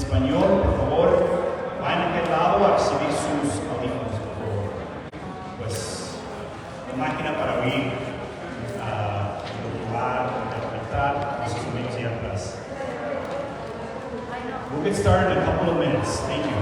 español, por favor, vayan a aquel lado a recibir sus audífonos, por favor. Pues, una máquina para oír, motivar, interpretar, nuestros amigos ahí atrás. We'll get started in a couple of minutes. Thank you.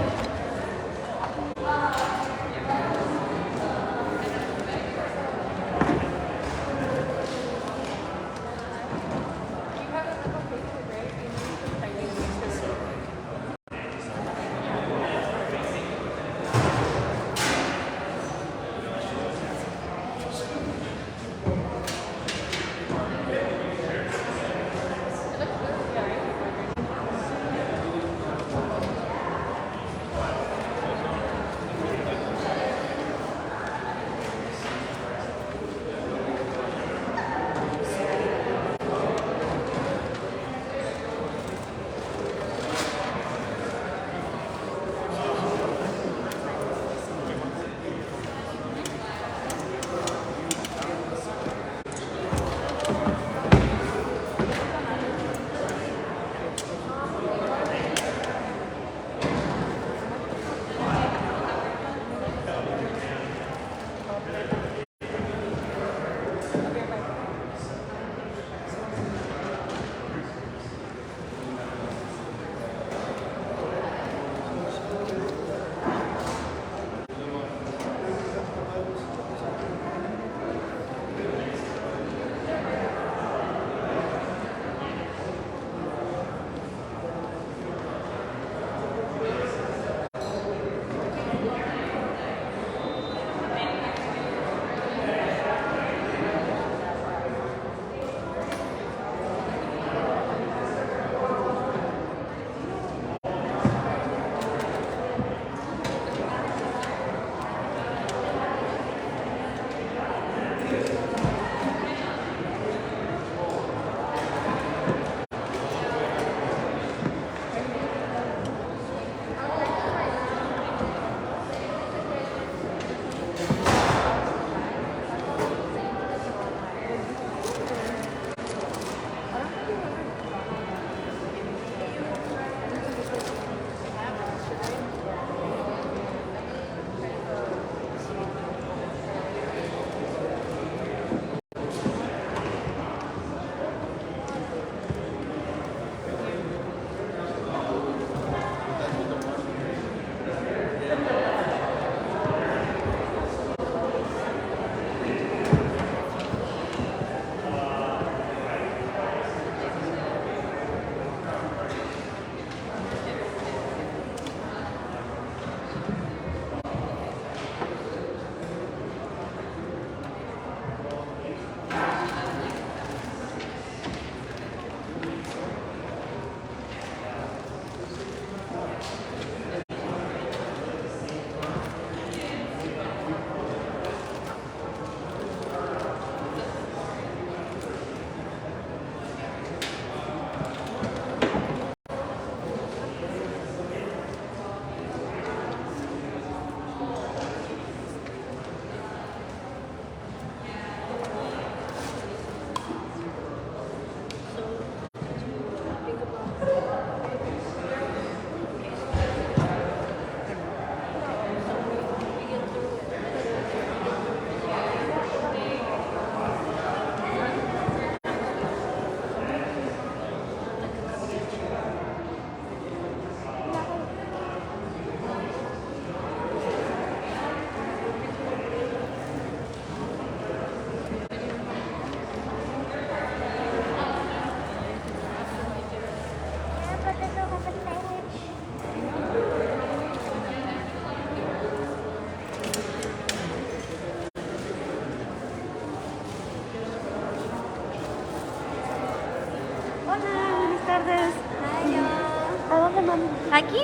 Aquí.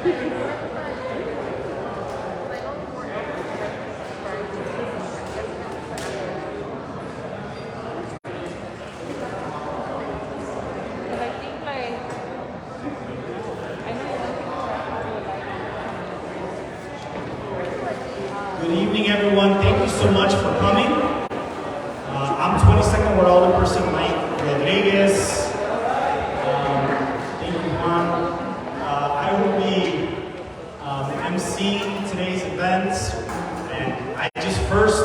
Good evening, everyone. Thank you so much for coming. I'm 22nd Ward Alderperson Mike Rodriguez. Thank you, Juan. I will be emceeing today's events. And I just first,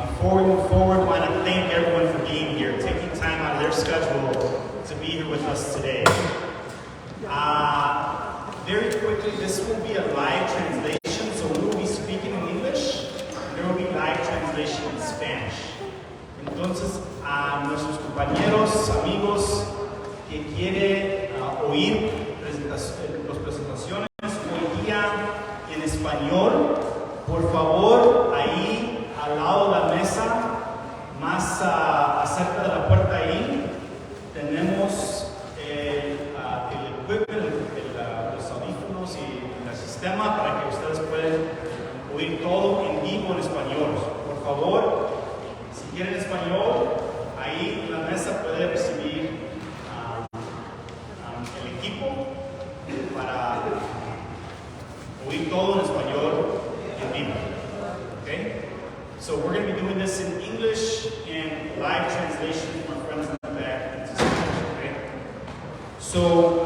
before we move forward, want to thank everyone for being here, taking time out of their schedule to be here with us today. Very quickly, this will be a live translation, so we will be speaking in English. There will be live translation in Spanish. Entonces, a nuestros compañeros, amigos que quieren oír las presentaciones hoy día en español, por favor, ahí al lado de la mesa, más acerca de la puerta ahí, tenemos el equipment, los audífonos y el sistema para que ustedes puedan oír todo en vivo en español. Por favor, si quieren español, ahí en la mesa puede recibir el equipo para oír todo en español en vivo. Okay? So we're going to be doing this in English and live translation from our friends in the back into Spanish. Okay? So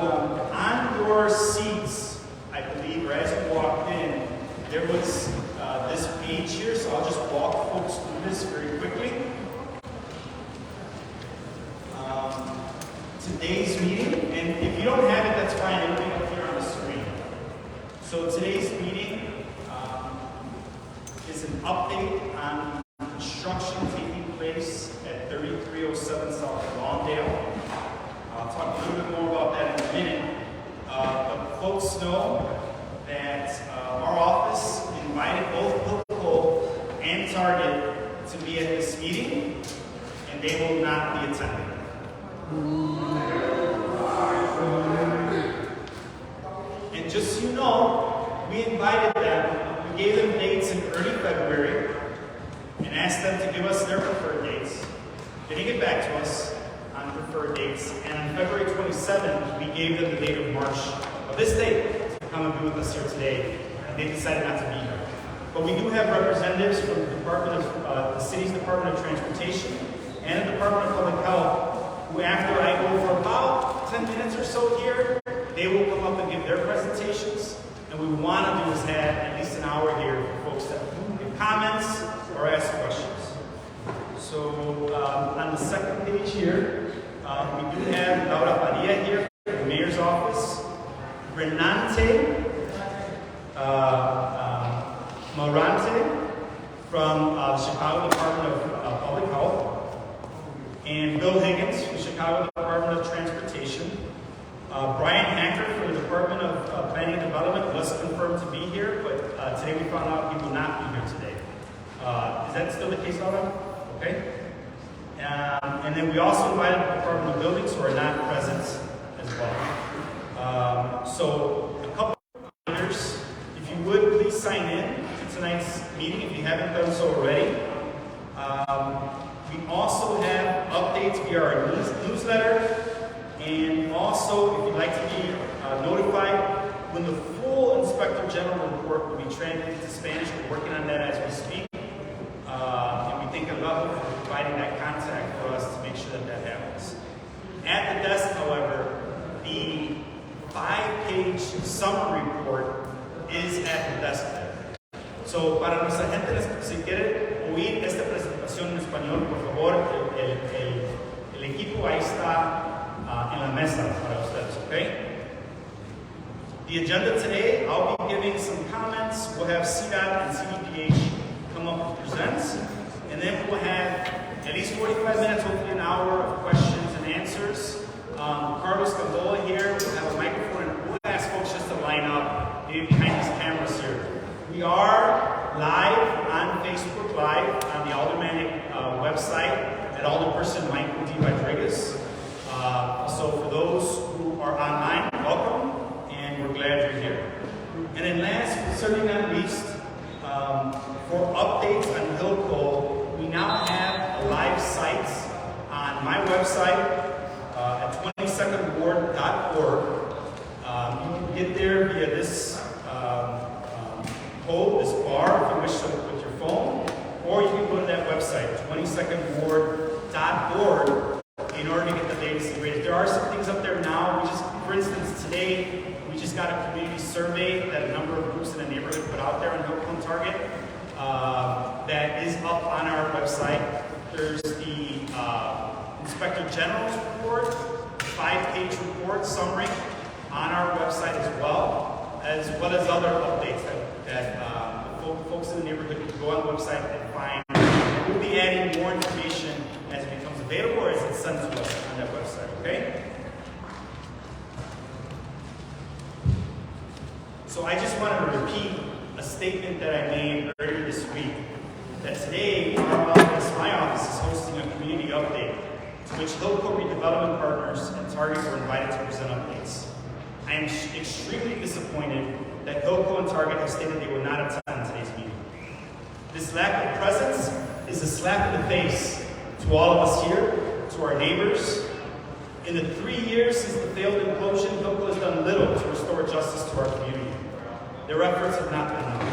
on your seats, I believe, or as you walked in, there was this page here, so I'll just walk folks through this very quickly. Today's meeting, and if you don't have it, that's fine, it'll be up here on the screen. So today's meeting is an update on construction taking place at 3307 South Lawndale. I'll talk a little bit more about that in a minute. But folks know that our office invited both Coca-Cola and Target to be at this meeting, and they will not be attending. And just so you know, we invited them, we gave them dates in early February, and asked them to give us their preferred dates. They didn't get back to us on preferred dates, and on February 27th, we gave them the date of March of this date to come and be with us here today, and they decided not to be here. But we do have representatives from the city's Department of Transportation and the Department of Public Health, who after I go for about 10 minutes or so here, they will come up and give their presentations, and what we want to do is have at least an hour here for folks that give comments or ask questions. So on the second page here, we do have Laura Padilla here from the Mayor's Office, Renante Morante from the Chicago Department of Public Health, and Bill Higgins from the Chicago Department of Transportation. Brian Hacker from the Department of Planning and Development was confirmed to be here, but today we found out he will not be here today. Is that still the case, Laura? Okay. And then we also invited the Department of Buildings who are not present as well. So a couple of reminders. If you would, please sign in to tonight's meeting if you haven't done so already. We also have updates via our newsletter. And also, if you'd like to be notified when the full Inspector General report will be translated to Spanish, we're working on that as we speak. And we thank Allah for providing that contact for us to make sure that that happens. At the desk, however, the 5-page summary report is at the desk there. So, para nuestra gente, si quiere oír esta presentación en español, por favor, el equipo ahí está en la mesa para ustedes, okay? The agenda today, I'll be giving some comments. We'll have CDOT and CDPH come up and present. And then we'll have at least 45 minutes, hopefully an hour of questions and answers. Carlos Gamboa here will have a microphone, and we'll ask folks just to line up maybe behind these cameras here. We are live on Facebook Live on the Aldermanic website at Alderperson Michael D. Rodriguez. So for those who are online, welcome. And we're glad you're here. And then last, but certainly not least, for updates on Hilco, we now have a live site on my website at 22ndward.org. You can get there via this code, this bar, if you wish to with your phone, or you can go to that website, 22ndward.org, in order to get the latest and greatest. There are some things up there now. For instance, today, we just got a community survey that a number of groups in the neighborhood put out there on Hilco and Target that is up on our website. There's the Inspector General's report, 5-page report summary on our website as well as other updates that folks in the neighborhood can go on the website and find. We'll be adding more information as it becomes available or as it's sent to us on that website, okay? So I just wanted to repeat a statement that I made earlier this week, that today my office is hosting a community update to which Hilco redevelopment partners and Target were invited to present updates. I am extremely disappointed that Hilco and Target have stated they will not attend today's meeting. This lack of presence is a slap in the face to all of us here, to our neighbors. In the 3 years since the failed implosion, Hilco has done little to restore justice to our community. Their efforts have not been enough.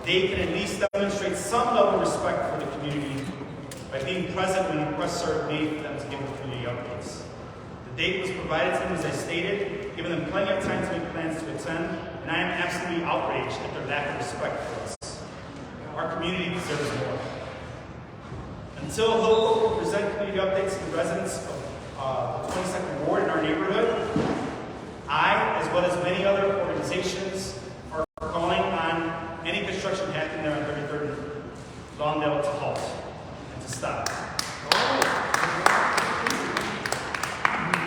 They can at least demonstrate some level of respect for the community by being present when requests are made for them to give the community updates. The date was provided to them, as I stated, giving them plenty of time to make plans to attend, and I am absolutely outraged at their lack of respect for us. Our community deserves more. Until Hilco will present community updates to the residents of the 22nd Ward in our neighborhood, I, as well as many other organizations, are calling on any construction happening there on 33rd and Lawndale to halt and to stop.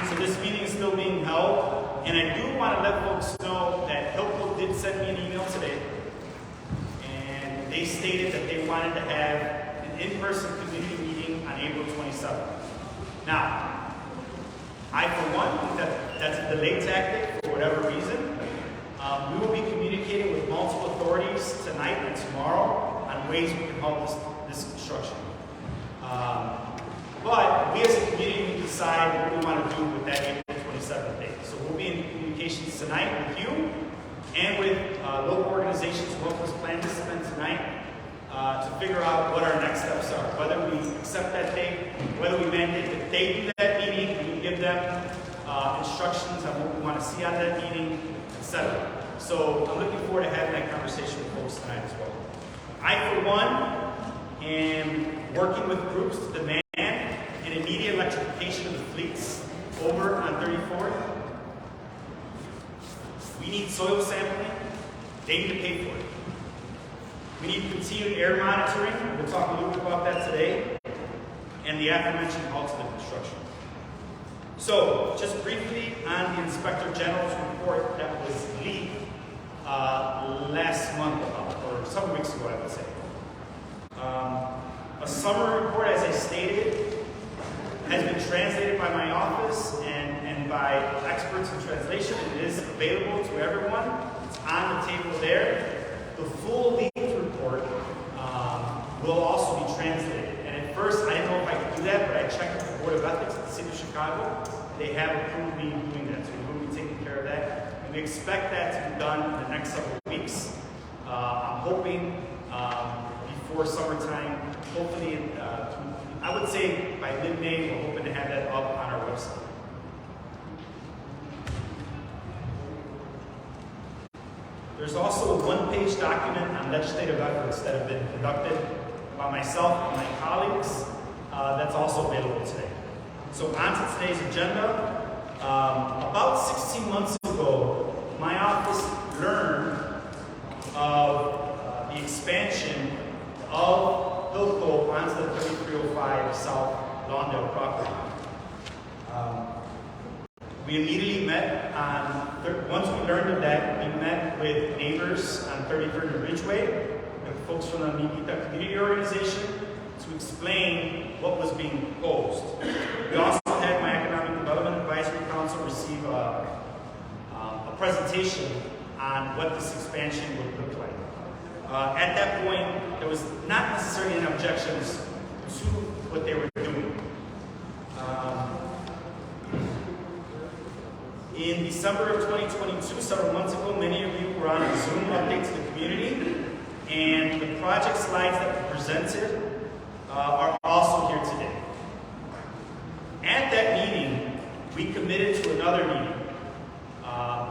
So this meeting is still being held, and I do want to let folks know that Hilco did send me an email today, and they stated that they wanted to have an in-person community meeting on April 27th. Now, I, for one, think that that's a delay tactic for whatever reason. We will be communicating with multiple authorities tonight and tomorrow on ways we can help this construction. But we as a community can decide what we want to do with that April 27th date. So we'll be in communications tonight with you and with local organizations who help us plan this event tonight to figure out what our next steps are. Whether we accept that date, whether we mandate that they do that meeting, we give them instructions on what we want to see out of that meeting, etc. So I'm looking forward to having that conversation with folks tonight as well. I, for one, am working with groups to demand an immediate electrification of the fleets over on 34th. We need soil sampling. They need to pay for it. We need continued air monitoring. We'll talk a little bit about that today. And the aforementioned halt to the construction. So, just briefly on the Inspector General's report that was leaked last month, or several weeks ago, I would say. A summary report, as I stated, has been translated by my office and by experts in translation. It is available to everyone. It's on the table there. The full leaked report will also be translated. And at first, I didn't know if I could do that, but I checked with the Board of Ethics at the City of Chicago. They have approved me doing that, so we will be taking care of that. And we expect that to be done in the next several weeks. I'm hoping before summertime, hopefully, I would say by mid-May, we're hoping to have that up on our website. There's also a one-page document on legislative efforts that have been conducted by myself and my colleagues that's also available today. So on to today's agenda. About 16 months ago, my office learned of the expansion of Hilco onto the 3305 South Lawndale property. We immediately met once we learned of that, we met with neighbors on 33rd and Ridgeway, and folks from the Mimita Community Organization to explain what was being proposed. We also had my Economic Development Advisory Council receive a presentation on what this expansion would look like. At that point, there was not necessarily any objections to what they were doing. In December of 2022, several months ago, many of you were on a Zoom update to the community, and the project slides that were presented are also here today. At that meeting, we committed to another meeting,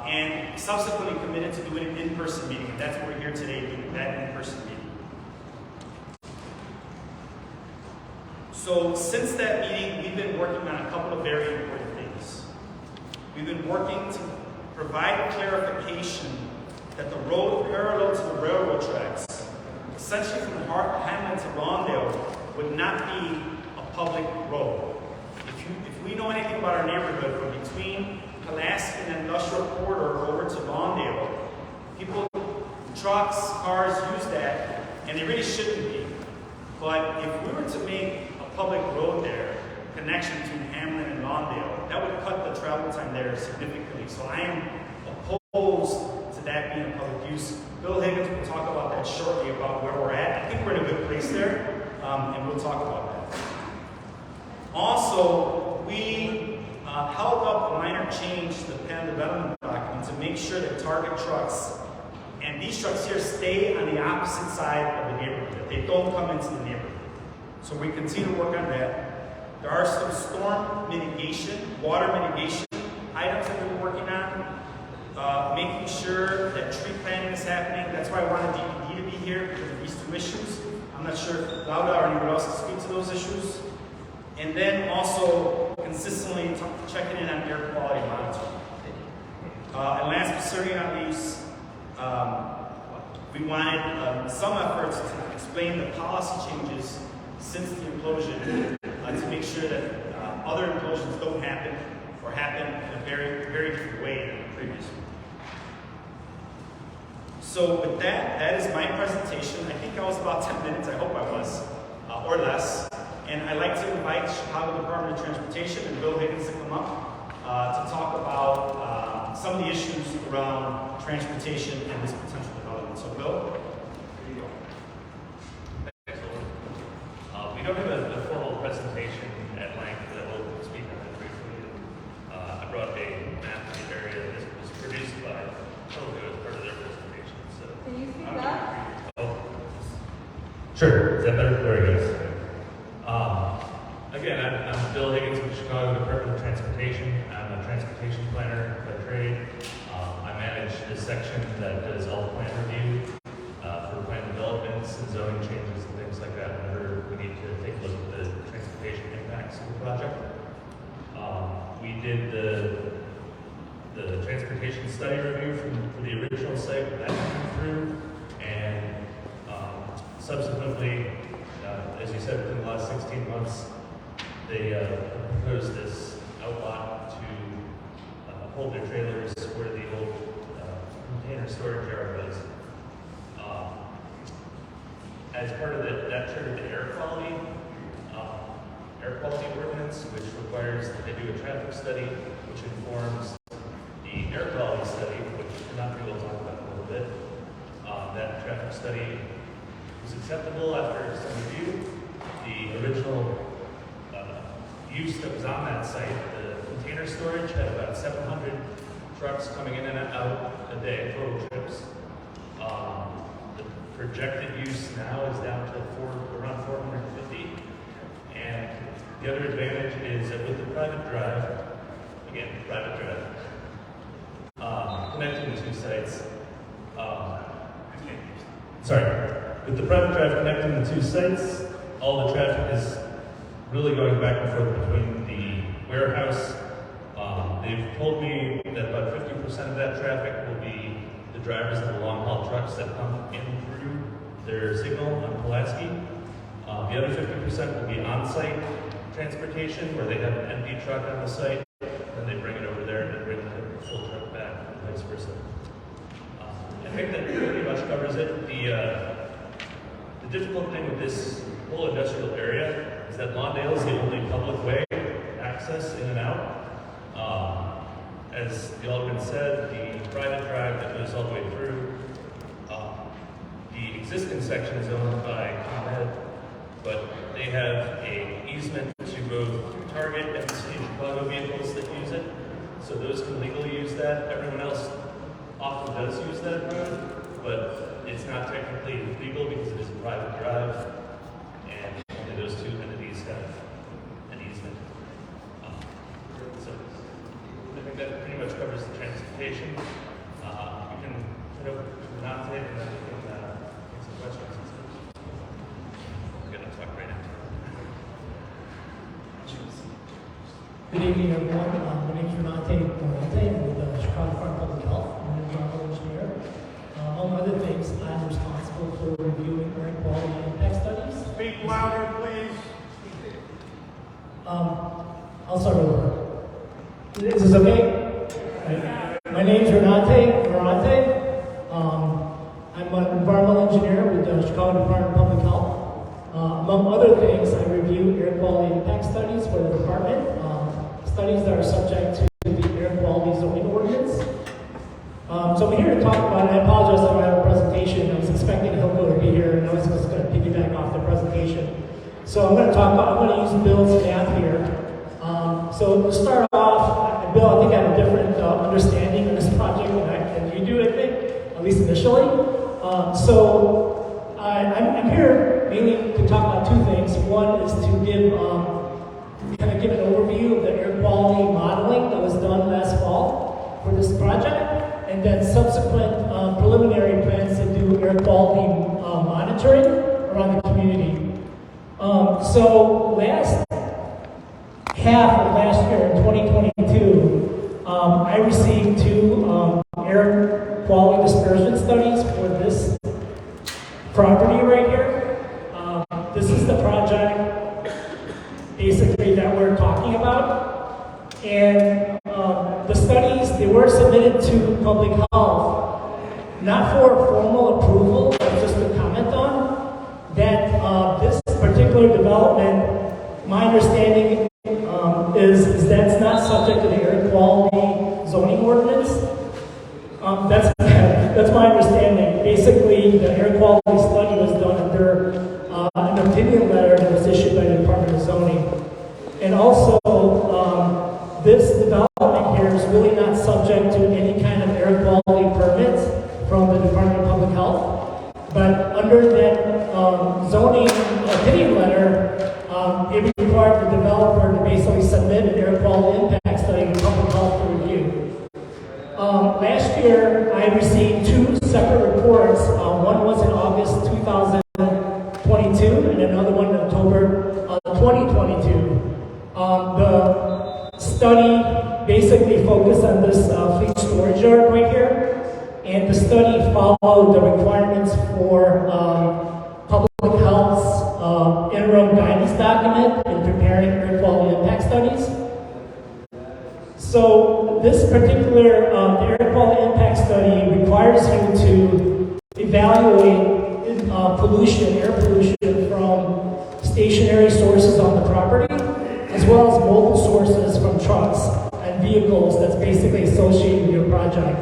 and subsequently committed to doing an in-person meeting, and that's what we're here today doing, that in-person meeting. So since that meeting, we've been working on a couple of very important things. We've been working to provide clarification that the road parallel to the railroad tracks, essentially from Hamlin to Lawndale, would not be a public road. If we know anything about our neighborhood, from between Pulaski and Industrial Corridor over to Lawndale, people, trucks, cars use that, and they really shouldn't be. But if we were to make a public road there, connection between Hamlin and Lawndale, that would cut the travel time there significantly. So I am opposed to that being a public use. Bill Higgins will talk about that shortly, about where we're at. I think we're in a good place there, and we'll talk about that. Also, we held up a minor change to the plan development document to make sure that target trucks, and these trucks here, stay on the opposite side of the neighborhood, that they don't come into the neighborhood. So we continue to work on that. There are some storm mitigation, water mitigation items that we're working on, making sure that tree planting is happening. That's why I wanted DPD to be here, because of these two issues. I'm not sure if Lauda or anyone else can speak to those issues. And then also consistently checking in on air quality monitoring. And last but certainly not least, we wanted some efforts to explain the policy changes since the implosion, to make sure that other implosions don't happen, or happen in a very, very different way than the previous one. So with that, that is my presentation. I think I was about 10 minutes, I hope I was, or less. And I'd like to invite Chicago Department of Transportation and Bill Higgins to come up to talk about some of the issues around transportation and this potential development. So Bill, here you go. Thanks, Olin. We don't have a formal presentation at length that will speak on it briefly. I brought a map of the area that was produced by Togo as part of their presentation. So, can you speak up? Oh, sure. Is that better? There it goes. Again, I'm Bill Higgins with Chicago Department of Transportation. I'm a transportation planner by trade. I manage this section that does all plan review for plan developments and zoning changes and things like that whenever we need to take a look at the transportation impacts of the project. We did the transportation study review for the original site when that came through, and subsequently, as you said, within the last 16 months, they proposed this outlot to hold their trailers where the old container storage yard was. As part of that triggered the air quality ordinance, which requires that they do a traffic study, which informs the air quality study, which we're not going to talk about in a little bit. That traffic study was acceptable after some review. The original use that was on that site, the container storage, had about 700 trucks coming in and out a day, total trips. The projected use now is down to around 450. And the other advantage is that with the private drive, again, connecting the two sites, with the private drive connecting the two sites, all the traffic is really going back and forth between the warehouse. They've told me that about 50% of that traffic will be the drivers of the long-haul trucks that come in through their signal on Pulaski. The other 50% will be on-site transportation, where they have an empty truck on the site, then they bring it over there and then bring the full truck back, and vice versa. I think that pretty much covers it. The difficult thing with this whole industrial area is that Lawndale is the only public way access in and out. As the Alderman said, the private drive that goes all the way through, the existing section is owned by ComEd, but they have an easement to both Target and the City of Chicago vehicles that use it, so those can legally use that. Everyone else often does use that road, but it's not technically legal because it is a private drive, and only those two entities have an easement. So I think that pretty much covers the transportation. We can head over to Renate and then we can take some questions. We're going to talk right into it. Good evening, everyone. My name is Renate Morante. I'm with the Chicago Department of Public Health. I'm an environmental engineer. Among other things, I'm responsible for reviewing air quality impact studies. Speak louder, please. I'll start over. Is this okay? Right. My name is Renate Morante. I'm an environmental engineer with the Chicago Department of Public Health. Among other things, I review air quality impact studies for the department. Studies that are subject to the air quality zoning ordinance. So I'm here to talk about it. I apologize that I have a presentation. I was expecting Hilco to be here, and I was just going to piggyback off the presentation. So I'm going to use Bill's map here. So to start off, Bill, I think I have a different understanding of this project than you do, I think, at least initially. So I'm here mainly to talk about two things. One is to give an overview of the air quality modeling that was done last fall for this project, and then subsequent preliminary plans to do air quality monitoring around the community. So last half of last year, in 2022, I received two air quality dispersion studies for this property right here. This is the project basically that we're talking about. And the studies, they were submitted to Public Health, not for formal approval, but just to comment on that this particular development, my understanding is that's not subject to the air quality zoning ordinance. That's my understanding. Basically, the air quality study was done under an opinion letter that was issued by the Department of Zoning. And also, this development here is really not subject to any kind of air quality permits from the Department of Public Health. But under that zoning opinion letter, it required the developer to basically submit an air quality impact study to Public Health for review. Last year, I received two separate reports. One was in August 2022, and another one in October 2022. The study basically focused on this fleet storage yard right here, and the study followed the requirements for Public Health's interim guidance document in preparing air quality impact studies. So this particular air quality impact study requires you to evaluate air pollution from stationary sources on the property, as well as mobile sources from trucks and vehicles that's basically associated with your project.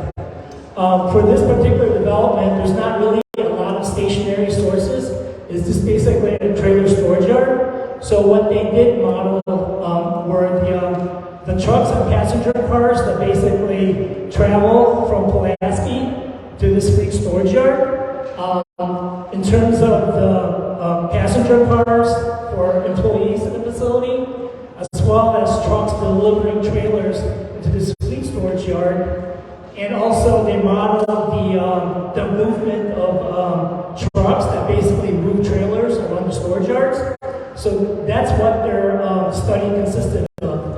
For this particular development, there's not really a lot of stationary sources. It's just basically a trailer storage yard. So what they did model were the trucks and passenger cars that basically travel from Pulaski to this fleet storage yard. In terms of the passenger cars for employees in the facility, as well as trucks delivering trailers into this fleet storage yard. And also they modeled the movement of trucks that basically move trailers around the storage yards. So that's what their study consisted of.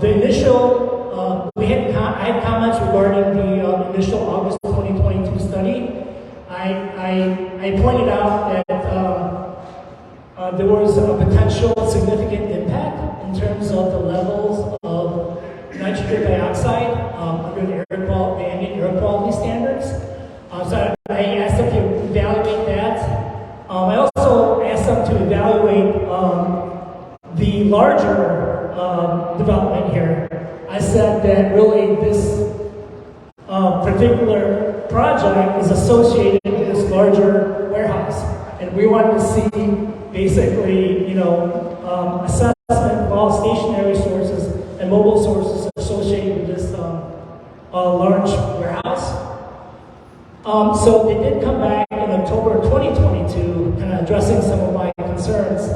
The initial, I had comments regarding the initial August 2022 study. I pointed out that there was a potential significant impact in terms of the levels of nitrogen dioxide under the ambient air quality standards. So I asked them to evaluate that. I also asked them to evaluate the larger development here. I said that really this particular project is associated with this larger warehouse. And we wanted to see basically, assessment of all stationary sources and mobile sources associated with this large warehouse. So they did come back in October 2022, kind of addressing some of my concerns.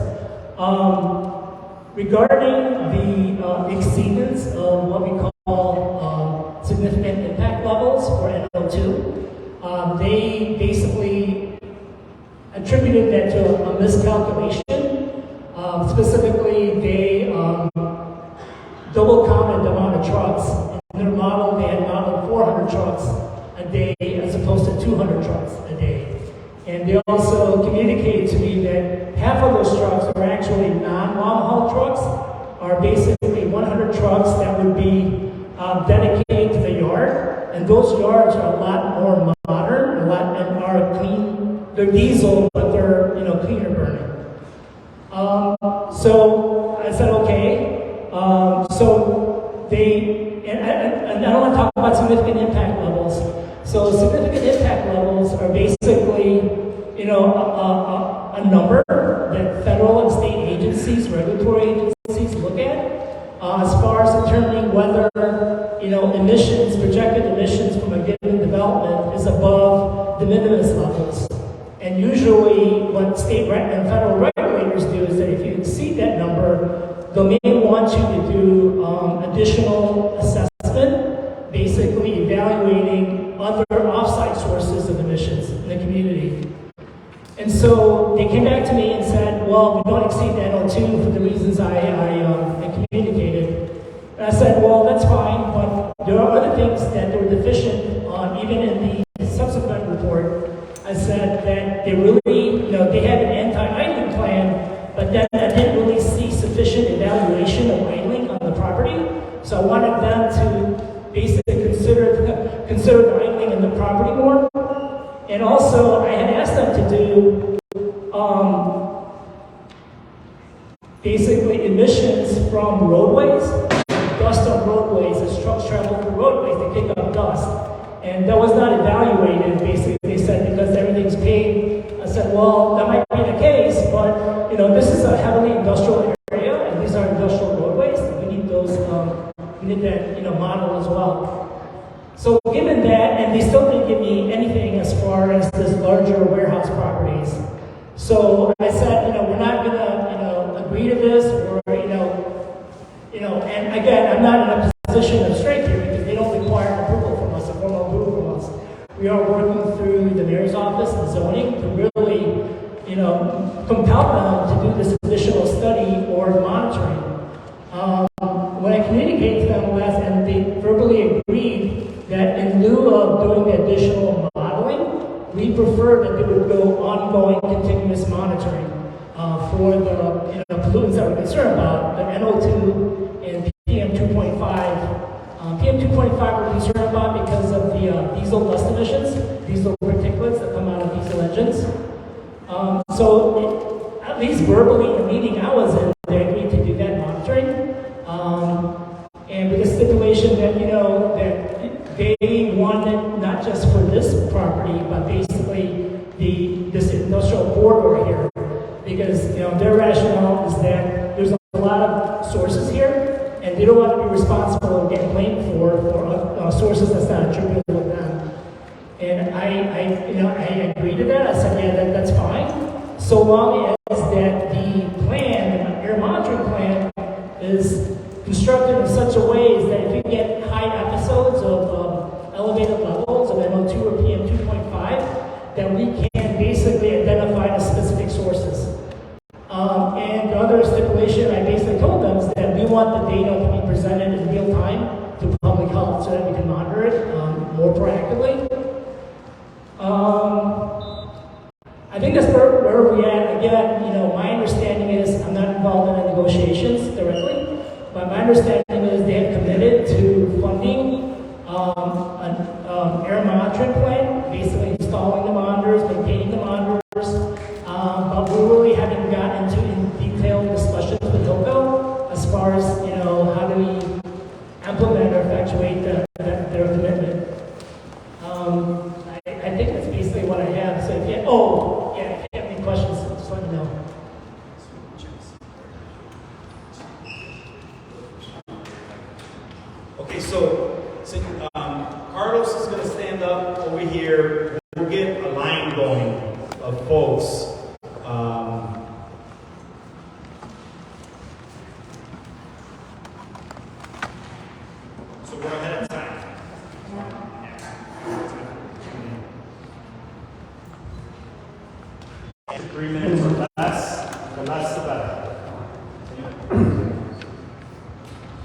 Regarding the exceedance of what we call significant impact levels, or NO2, they basically attributed that to a miscalculation. Specifically, they double counted the amount of trucks. In their model, they had modeled 400 trucks a day as opposed to 200 trucks a day. And they also communicated to me that half of those trucks are actually non-long haul trucks, are basically 100 trucks that would be dedicated to the yard. And those yards are a lot more modern, and are clean. They're diesel, but they're cleaner burning. So I said, okay. So they, and I don't want to talk about significant impact levels. So significant impact levels are basically, a number that federal and state agencies, regulatory agencies look at as far as determining whether, emissions, projected emissions from a given development is above de minimis levels. And usually what state and federal regulators do is that if you exceed that number, they may want you to do additional assessment, basically evaluating other offsite sources of emissions in the community. And so they came back to me and said, well, we don't exceed the NO2 for the reasons I communicated. And I said, well, that's fine, but there are other things that they were deficient on, even in the subsequent report. I said that they really, they had an anti-idling plan, but then I didn't really see sufficient evaluation of idling on the property. So I wanted them to basically consider the idling in the property more. And also, I had asked them to do basically emissions from roadways, dust on roadways. As trucks travel through roadways, they pick up dust. And that was not evaluated, basically, they said, because everything's paved. I said, well, that might be the case, but, this is a heavily industrial area, and these are industrial roadways. We need those, we need that, model as well. So given that, and they still didn't give me anything as far as this larger warehouse properties. So I said, we're not gonna, agree to this, or, and again, I'm not in a position of strength here because they don't require approval from us, a formal approval from us. We are working through the mayor's office and zoning to really, compel them to do this additional study or monitoring. When I communicated to them last, and they verbally agreed that in lieu of doing the additional modeling, we prefer that they would go ongoing continuous monitoring for the pollutants that we're concerned about, the NO2 and PM 2.5. PM 2.5 we're concerned about because of the diesel dust emissions, diesel particulates that come out of diesel engines. So at least verbally in the meeting I was in, they agreed to do that monitoring. And with the stipulation that, that they wanted not just for this property, but basically this industrial corridor here. Because, their rationale is that there's a lot of sources here, and they don't want to be responsible and get blamed for sources that's not attributable to them. And I agreed to that. I said, yeah, that's fine, so long as that the plan, the air monitoring plan, is constructed in such a way is that if you get high episodes of elevated levels of NO2 or PM 2.5, that we can basically identify the specific sources. And the other stipulation I basically told them is that we want the data to be presented in real time to public health so that we can monitor it more proactively. I think that's where we're at. Again, my understanding is I'm not involved in the negotiations directly, but my understanding is they have committed to funding an air monitoring plan, basically installing the monitors, maintaining the monitors, but we really haven't gotten into detailed discussions with HILCO as far as, how do we implement I think that's basically what I have. So if you, oh, yeah, if you have any questions, just let me know. Okay, so Carlos is going to stand up over here. We'll get a line going of folks. So we're ahead of time. And 3 minutes or less, the less the better.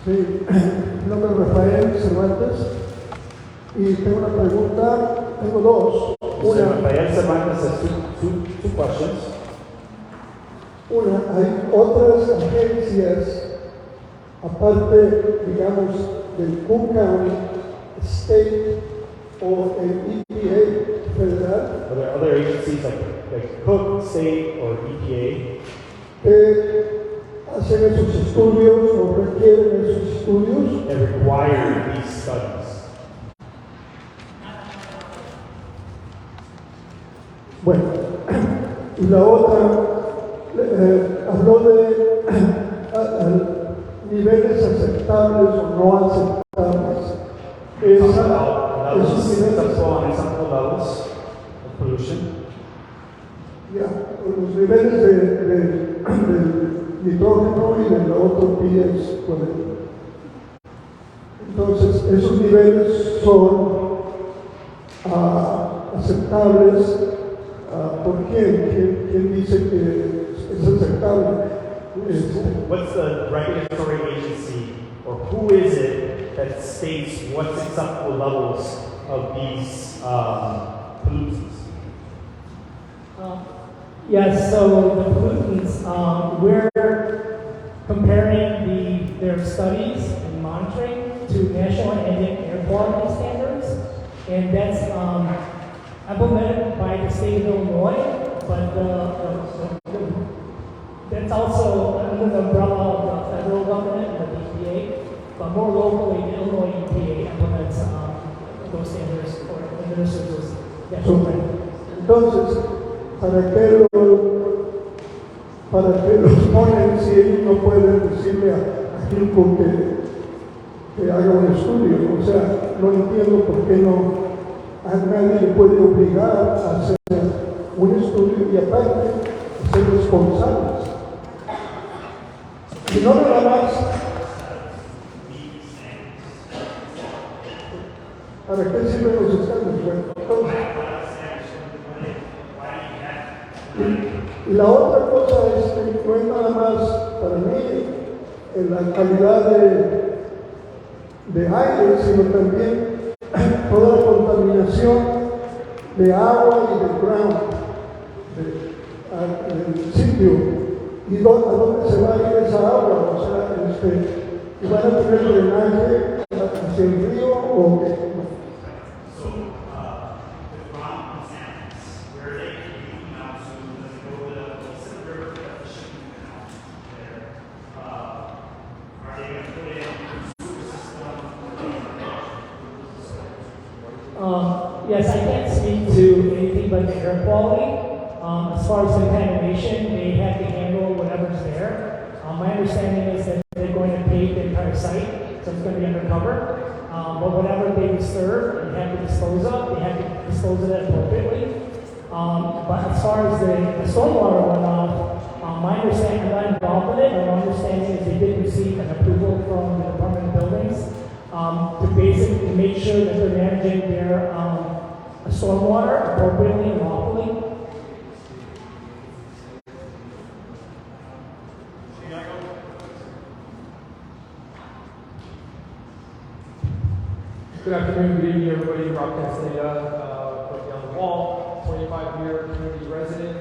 Sí, mi nombre es Rafael Cervantes y tengo una pregunta, tengo dos. Rafael Cervantes has two questions. Una, hay otras agencias, aparte, digamos, del Cook County, State o el EPA federal, Are there other agencies like Cook, State, or EPA que hacen esos estudios o requieren esos estudios? that require these studies? Bueno, y la otra, habló de niveles aceptables o no aceptables. Talk about levels, Esos niveles, acceptable and unacceptable levels of pollution. ya, los niveles de nitrógeno y del otro PS. Entonces, esos niveles son aceptables. ¿Por quién? ¿Quién dice que es aceptable? What's the regulatory agency, or who is it that states what's acceptable levels of these pollutants? Yes, so the pollutants, we're comparing their studies and monitoring to national ambient air quality standards, and that's implemented by the state of Illinois, but that's also under the umbrella of the federal government, the EPA, but more locally, the Illinois EPA implements those standards or administers those. Entonces, ¿para qué los ponen si ellos no pueden decirle a Hilco que haga un estudio? O sea, no entiendo por qué a nadie le puede obligar a hacer un estudio y aparte ser responsables. Y no nada más. ¿Para qué sirven los estándares? Bueno, entonces, y la otra cosa es que no es nada más para mí en la calidad de aire, sino también toda la contaminación de agua y de ground, del sitio, y a dónde se va a ir esa agua, o sea, y van a tener drenaje hacia el río o qué. Yes, I can't speak to anything but the air quality. As far as contamination, they have to handle whatever's there. My understanding is that they're going to pave the entire site, so it's going to be undercover. But whatever they disturb and have to dispose of, they have to dispose of it appropriately. But as far as the stormwater runoff, my understanding, I'm not involved in it, but my understanding is they did receive an approval from the Department of Buildings to basically make sure that they're managing their stormwater appropriately and lawfully. Good afternoon, good evening, everybody. Rob Castaneda, currently on the wall, 25-year community resident.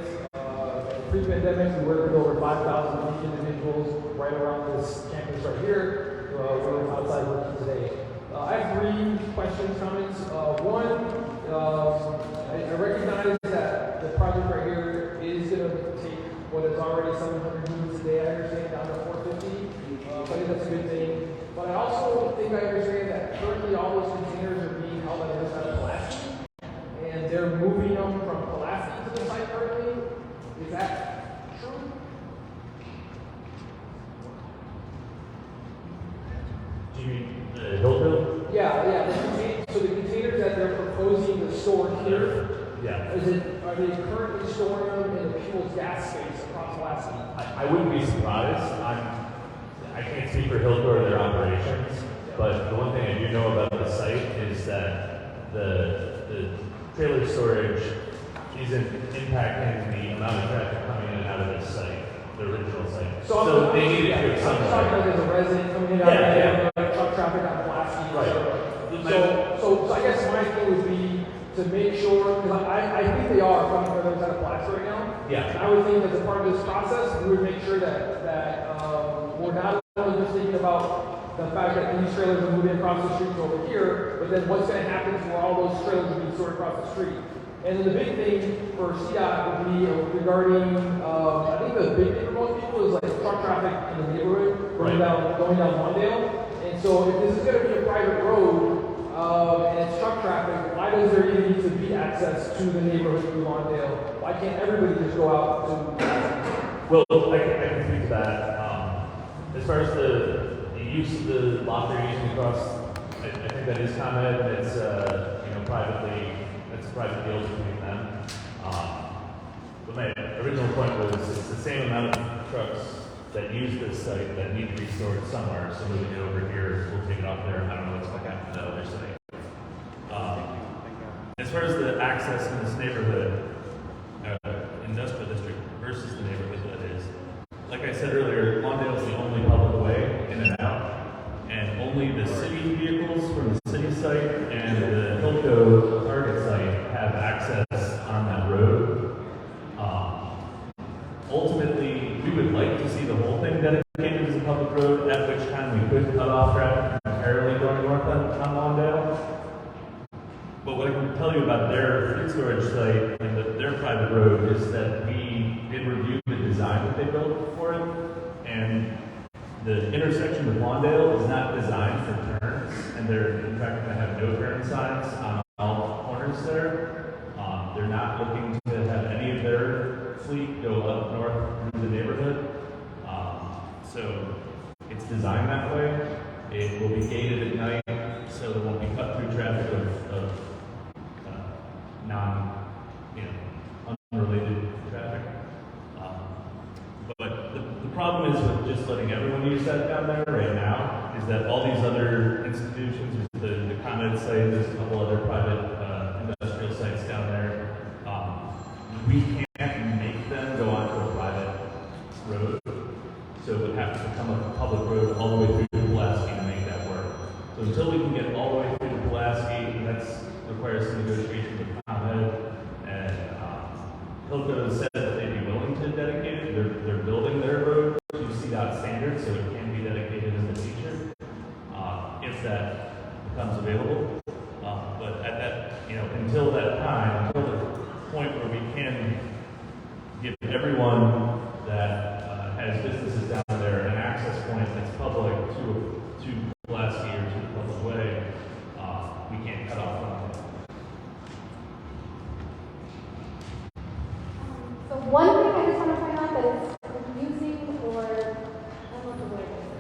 Pre-pandemic, we worked with over 5,000 unique individuals right around this campus right here. We're outside working today. I have 3 questions, comments. One, I recognize that the project right here is going to take what is already 700 units a day, I understand, down to 450. I think that's a good thing. But I also think I understand that currently all those containers are being held on the other side of the glass. stored here? Yeah. Are they currently storing them in the fuel's gas space across Pulaski? I wouldn't be surprised. I can't speak for Hilco or their operations, but the one thing I do know about the site is that the trailer storage isn't impacting the amount of traffic coming in and out of this site, the original site. So they need to do it I'm talking somewhere. like as a resident coming in and out of like truck traffic on Pulaski. Right. So I guess my thing would be to make sure, because I think they are coming for those out of Pulaski right now. Yeah. And I would think as a part of this process, we would make sure that we're not only just thinking about the fact that these trailers are moving across the street over here, but then what's going to happen to where all those trailers are being stored across the street. And then the big thing for CDOT would be regarding, I think the big thing for most people is like truck traffic in the neighborhood going down Lawndale. And so if this is going to be a private road and it's truck traffic, why does there even need to be access to the neighborhood through Lawndale? Why can't everybody just go out to? Well, I can speak to that. As far as the use of the lot they're using across, I think that is ComEd, and it's privately. It's a private deal between them. But my original point was it's the same amount of trucks that use this site that need to be stored somewhere. So moving it over here, we'll take it off there. I don't know what's going to happen to the other site. As far as the access in this neighborhood, industrial district versus the neighborhood that is, like I said earlier, Lawndale is the only public way in and out, and only the city vehicles from the city site and the Hilco Target site have access on that road. Ultimately, we would like to see the whole thing dedicated as a public road, at which time we could cut off traffic entirely going north on Lawndale. But what I can tell you about their fleet storage site and their private road is that we did review the design that they built for it, and the intersection with Lawndale is not designed for turns, and they're in fact going to have no turn signs on all corners there. They're not looking to have any of their fleet go up north through the neighborhood. So it's designed that way. It will be gated at night, so there won't be cut-through traffic of unrelated traffic. But the problem is with just letting everyone use that down there right now is that all these other institutions, the ComEd site, there's a couple other private industrial sites down there, we can't make them go onto a private road. So it would have to become a public road all the way through to Pulaski to make that work. So until we can get all the way through to Pulaski, that requires some negotiation with ComEd, and Hilco has said that they'd be willing to dedicate it. They're building their road to CDOT standards, so it can be dedicated in the future if that becomes available. But at that, until that time, until the point where we can give everyone that has businesses down there an access point that's public to Pulaski or to the public way, we can't cut off on it. So one thing I just want to point out that is confusing, or I don't know what the word is,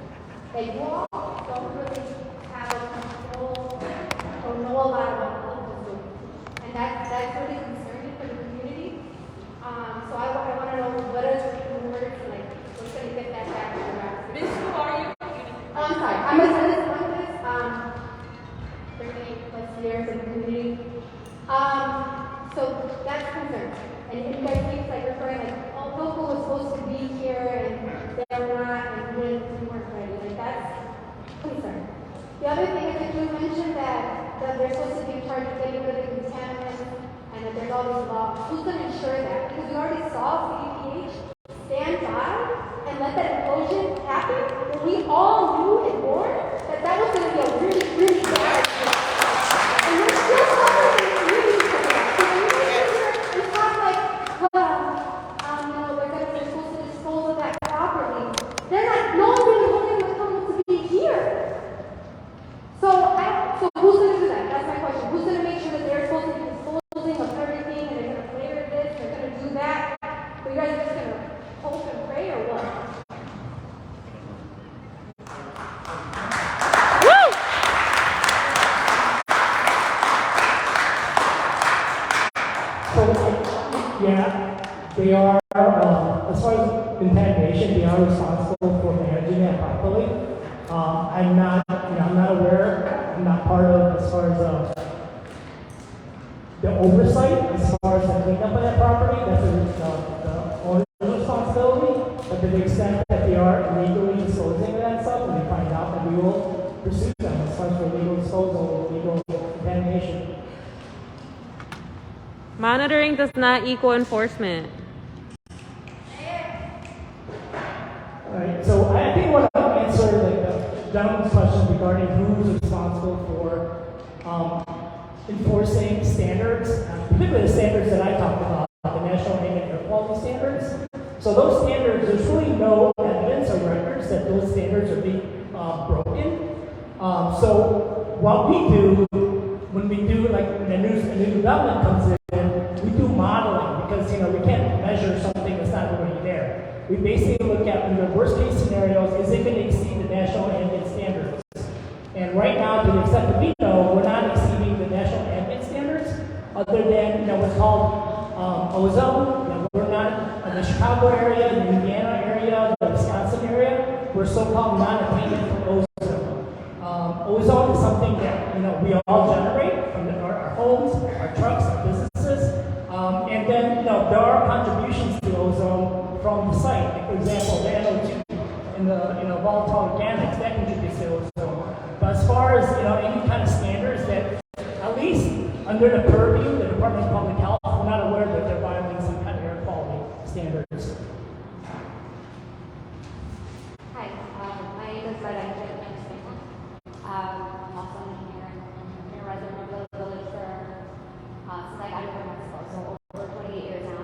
that you all don't really have control or know a lot about what Hilco's doing. And that's really concerning for the community. So I want to know what is the word to like, what's going to get that back to the rest. Miss, who are you? I'm sorry, I'm a citizen of this, 38 plus years in the community. So that's concerning. And you guys keep like referring like, oh, Hilco was supposed to be here and they're not, and we weren't ready. Like that's concerning. The other thing is that you mentioned that they're supposed to be in charge of getting rid of the contaminants and that there's all these laws. Who's going to ensure that? Because we already saw CDPH stand by and let that implosion happen, and we all knew and warned that was going to be a really, really bad thing. And we're still suffering in the community for that. So when we sit here and talk like, well, they're supposed to dispose of that properly, they're not, no one's really holding them accountable to be here. So who's going to do that? That's my question. Who's going to make sure that they're supposed to be disposing of everything and they're going to clear this, they're going to do that? But you guys are just going to hope and pray or what? Yeah, they are, as far as contamination, they are responsible for managing that properly. I'm not aware, I'm not part of, as far as, the oversight, as far as the cleanup of that property, that's the owner's responsibility. But to the extent that they are illegally disposing of that stuff, and we find out, that we will pursue them as far as for legal disposal, legal contamination. Monitoring does not equal enforcement. Alright, so I think I want to answer like the gentleman's question regarding who's responsible for enforcing standards, particularly the standards that I talked about, the National Ambient Air Quality Standards. So those standards, there's really no evidence or records that those standards are being broken. So what we do, when we do like when a new development comes in, we do modeling because we can't measure something that's not already there. We basically look at under worst case scenarios, is it going to exceed the national ambient standards? And right now, to the extent that we know, we're not exceeding the national ambient standards, other than what's called ozone. We're not in the Chicago area, the Indiana area, the Wisconsin area. We're so-called non-attainment for ozone. Ozone is something that we all generate from our homes, our trucks, our businesses, and then there are contributions to ozone from the site. Like, for example, the NO2 in the volatile organics that contributes to ozone. But as far as any kind of standards that, at least under the purview of the Department of Public Health, we're not aware that they're violating some kind of air quality standards. Hi, my name is Lorena. I'm also an engineer and a resident of the village for since I got here from Mexico, so over 28 years now.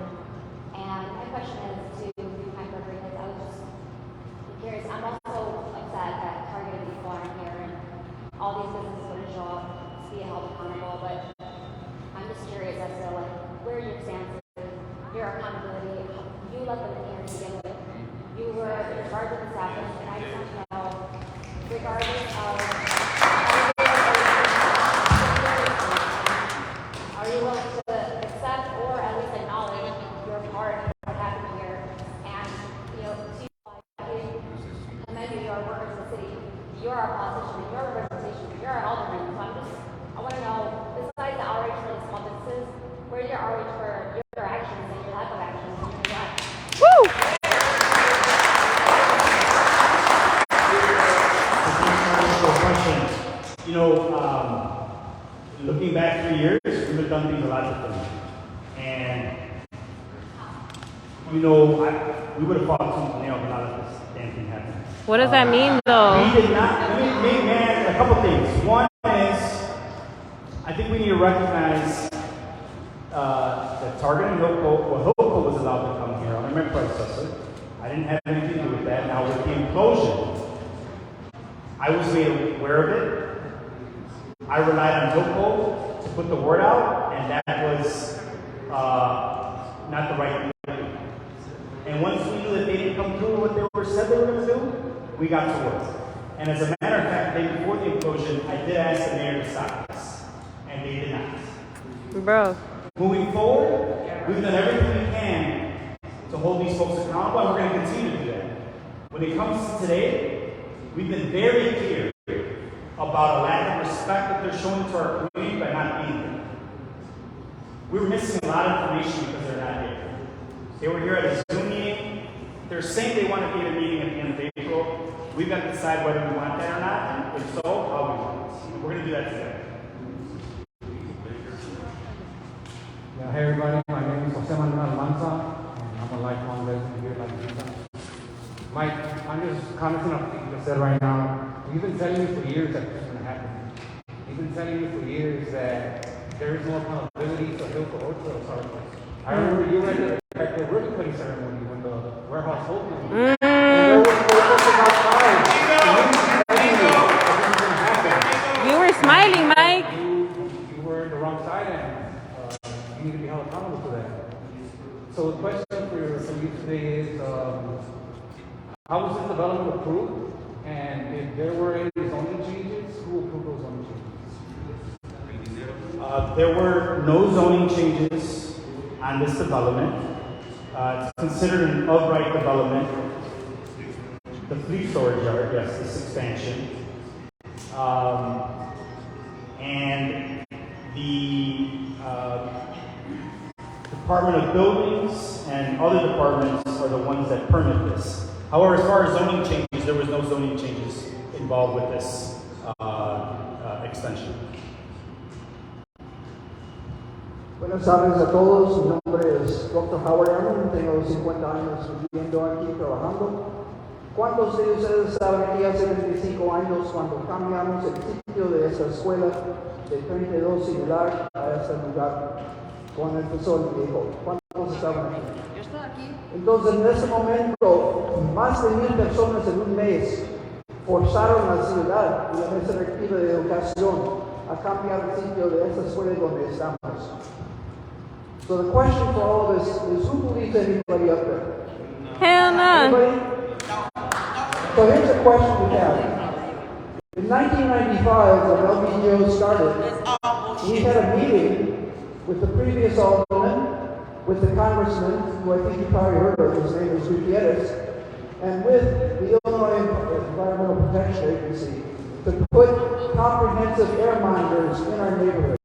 And my question is to my brother, I was just curious. I'm also upset that targeted people aren't here and all these businesses wouldn't show up to be held accountable, but I'm just curious as to where your stance is, your accountability. You let them in here to begin with. You were in charge of the staff, and I just want to know, regardless of are you willing to accept or at least acknowledge your part in what happened here? And to commend you, your workers in the city. You're our politician, you're a representation, you're an alderman. So I want to know, besides the outreach for the small businesses, where's your outreach for your actions and your lack of actions? Woo! Looking back 3 years, we've done things a lot differently. And, we would have fought tooth and nail to not let this damn thing happen. What does that mean, though? We did not, a couple things. One is, I think we need to recognize that Target and Hilco was allowed to come here under my predecessor. I didn't have anything to do with that. Now with the implosion, I was made aware of it. I relied on Hilco to put the word out, and that was not the right thing. And once we knew that they didn't come through what they said they were going to do, we got to work. And as a matter of fact, the day before the implosion, I did ask the mayor to stop this, and they did not. Bro. Moving forward, we've done everything we can to hold these folks accountable, and we're going to continue to do that. When it comes to today, we've been very clear about a lack of respect that they're showing to our community by not being here. We're missing a lot of information because they're not here. They were here at a Zoom meeting. They're saying they want to be at a meeting at the end of April. We've got to decide whether we want that or not, and if so, how we want it. And we're going to do that today. Yeah, hey everybody, my name is Jose Manuel Almanza, and I'm a lifelong resident here like Lisa. Mike, I'm just commenting on what you said right now. You've been telling me for years that this is going to happen. You've been telling me for years that there is no accountability for Hilco or to the authorities. I remember you were at the ribbon cutting ceremony when the warehouse opened. And there was protesters outside. You were smiling, Mike. You were in the wrong side, and you need to be held accountable for that. So the question for you today is, how was this development approved? And if there were any zoning changes, who approved those zoning changes? There were no zoning changes on this development. It's considered an of-right development. The fleet storage yard, yes, this expansion. And the Department of Buildings and other departments are the ones that permit this. However, as far as zoning changes, there was no zoning changes involved with this extension. Buenas tardes a todos, mi nombre es Dr. Howard Arnold, tengo 50 años viviendo aquí trabajando. ¿Cuántos de ustedes saben que hace 25 años cuando cambiamos el sitio de esta escuela de 32 similar a este lugar cuando empezó el viejo? ¿Cuántos estaban aquí? Yo estoy aquí. Entonces en ese momento más de 1000 personas en un mes forzaron a la ciudad y la mesa directiva de educación a cambiar el sitio de esta escuela donde estamos. So the question for all of us is who believes anybody up there? Hell no. Anybody? So here's a question we have. In 1995, when LBGO started, we had a meeting with the previous alderman, with the congressman, who I think you probably heard of, his name is Gutierrez, and with the Illinois Environmental Protection Agency to put comprehensive air monitors in our neighborhood.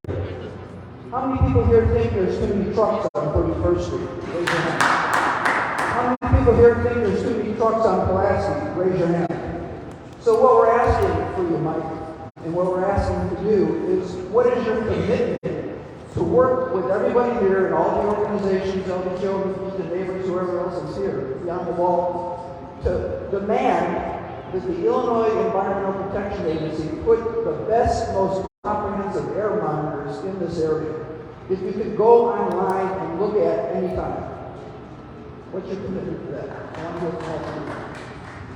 How many people here think there's too many trucks on 31st Street? Raise your hand. How many people here think there's too many trucks on Pulaski? Raise your hand. So what we're asking for you, Mike, and what we're asking you to do is, what is your commitment to work with everybody here and all the organizations, all the children, the neighbors, whoever else is here, beyond the wall, to demand that the Illinois Environmental Protection Agency put the best, most comprehensive air monitors in this area that you can go online and look at anytime. What's your commitment to that? I want to hear from you.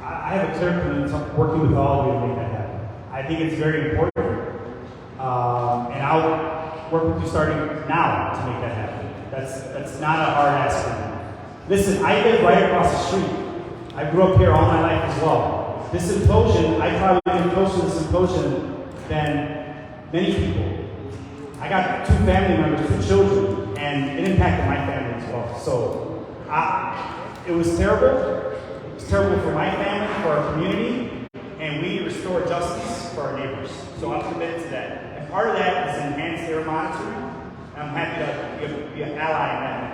I have a clear commitment to working with all of you to make that happen. I think it's very important. And I'll work with you starting now to make that happen. That's not a hard ask for me. Listen, I live right across the street. I grew up here all my life as well. This symposium, I probably been closer to the symposium than many people. I got 2 family members, 2 children, and it impacted my family as well. So it was terrible. It was terrible for my family, for our community, and we need to restore justice for our neighbors. So I'm committed to that. And part of that is enhanced air monitoring. And I'm happy to be an ally in that.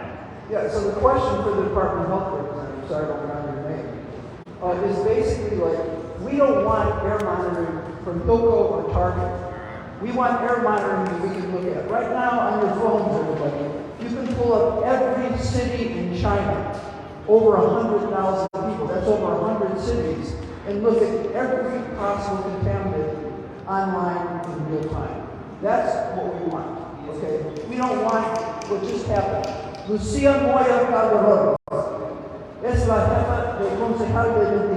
Yeah, so the question for the Department of Health representative, sorry I don't remember your name, is basically like, we don't want air monitoring from Hilco or Target. We want air monitoring that we can look at. Right now on your phones, everybody, you can pull up every city in China, over 100,000 people, that's over 100 cities, and look at every possible contaminant online in real time. That's what we want, okay? We don't want what just happened. Lucia Moya Calderón es la jefa del concejal del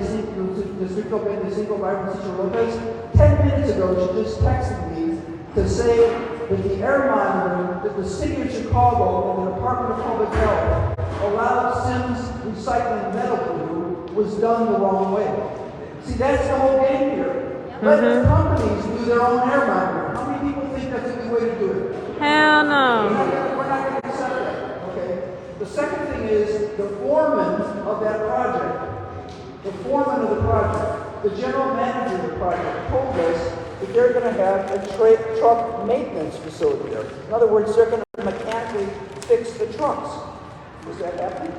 Distrito 25, Francisco Lopez. 10 minutes ago, she just texted me to say that the air monitoring that the city of Chicago and the Department of Public Health allowed Sims Recycling Medical Group was done the wrong way. See, that's the whole game here. Let the companies do their own air monitoring. How many people think that's a good way to do it? Hell no. We're not going to accept that, okay? The second thing is the foreman of that project, the general manager of the project told us that they're going to have a truck maintenance facility there. In other words, they're going to mechanically fix the trucks. Is that happening?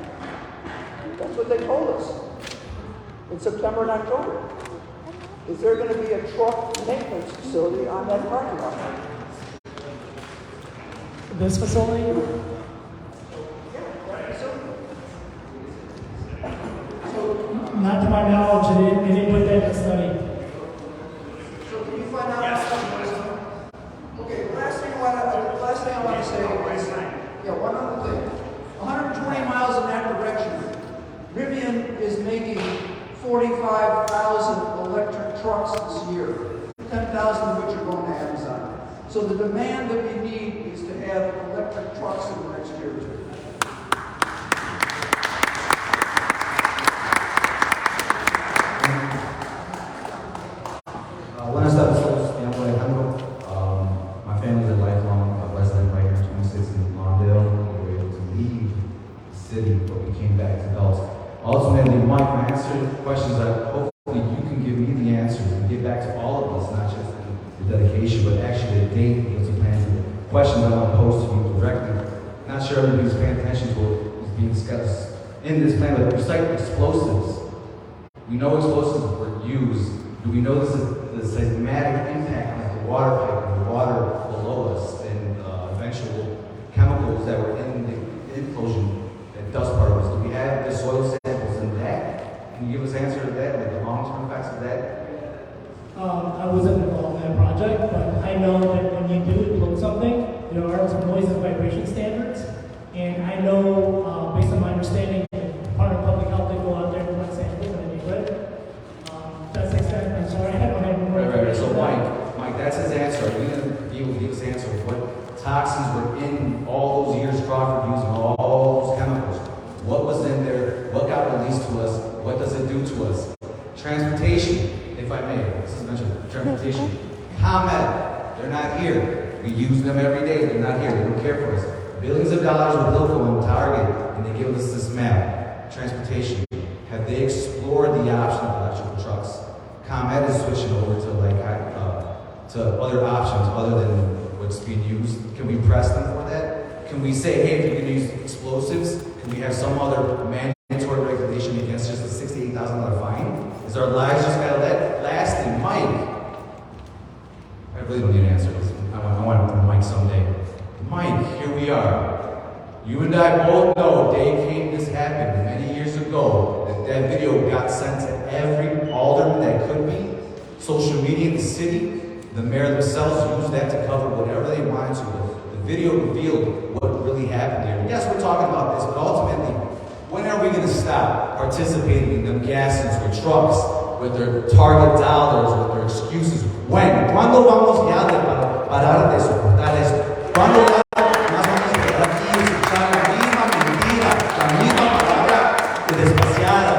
That's what they told us in September and October. Is there going to be a truck maintenance facility on that parking lot? This facility? Not to my knowledge, they didn't put that in the study. So can you find out? Okay, the last thing I want to say is, one other thing. 120 miles in that direction, Rivian is making 45,000 electric trucks this year, 10,000 of which are going to Amazon. So the demand that we need is to have electric trucks in the next year or two. Buenas tardes, me llamo Alejandro. My family is a lifelong resident right here in 26 in Lawndale. We were able to meet city, but we came back as adults. Ultimately, Mike, my answer to questions that hopefully you can give me the answers and get back to all of us, not just the dedication, but actually the date, the plans, and the questions I want to pose to you directly. Not sure everybody's paying attention to what is being discussed in this plan, but recycle explosives. We know explosives were used. Do we know this is the seismic impact on the water pipe and the water below us and eventual chemicals that were in the implosion, that dust particles? Do we have the soil samples in that? Can you give us an answer to that, like the long-term effects of that? I wasn't involved in that project, but I know that when you do implode something, there are some noise and vibration standards. And I know, based on my understanding, part of public health, they go out there and collect samples in the neighborhood. That's the extent, I'm sorry, I don't have more Right. So information on that. Mike, that's his answer. Are you going to be able to give us an answer of what toxins were in all those years Crawford used all those chemicals? What was in there? What got released to us? What does it do to us? Transportation, if I may. This is mentioned. Transportation. ComEd, they're not here. We use them every day. They're not here. They don't care for us. Billions of dollars with Hilco and Target, and they give us this map. Transportation. Have they explored the option of electrical trucks? ComEd is switching over to to other options other than what's being used. Can we press them for that? Can we say, hey, if you're going to use explosives, can we have some other mandatory regulation against just a $68,000 fine? Is our lives just got to let? Lastly, Mike. I really don't need an answer. I want Mike someday. Mike, here we are. You and I both know day came this happened many years ago that video got sent to every alderman that could be. Social media in the city, the mayor themselves used that to cover whatever they wanted to. The video revealed what really happened here. Yes, we're talking about this, but ultimately, when are we going to stop participating in them gases with trucks, with their Target dollars, with their excuses? When? ¿Cuándo vamos ya de parar de soportar esto? ¿Cuándo ya más vamos a quedar aquí y escuchar la misma mentira, la misma palabra despaciada,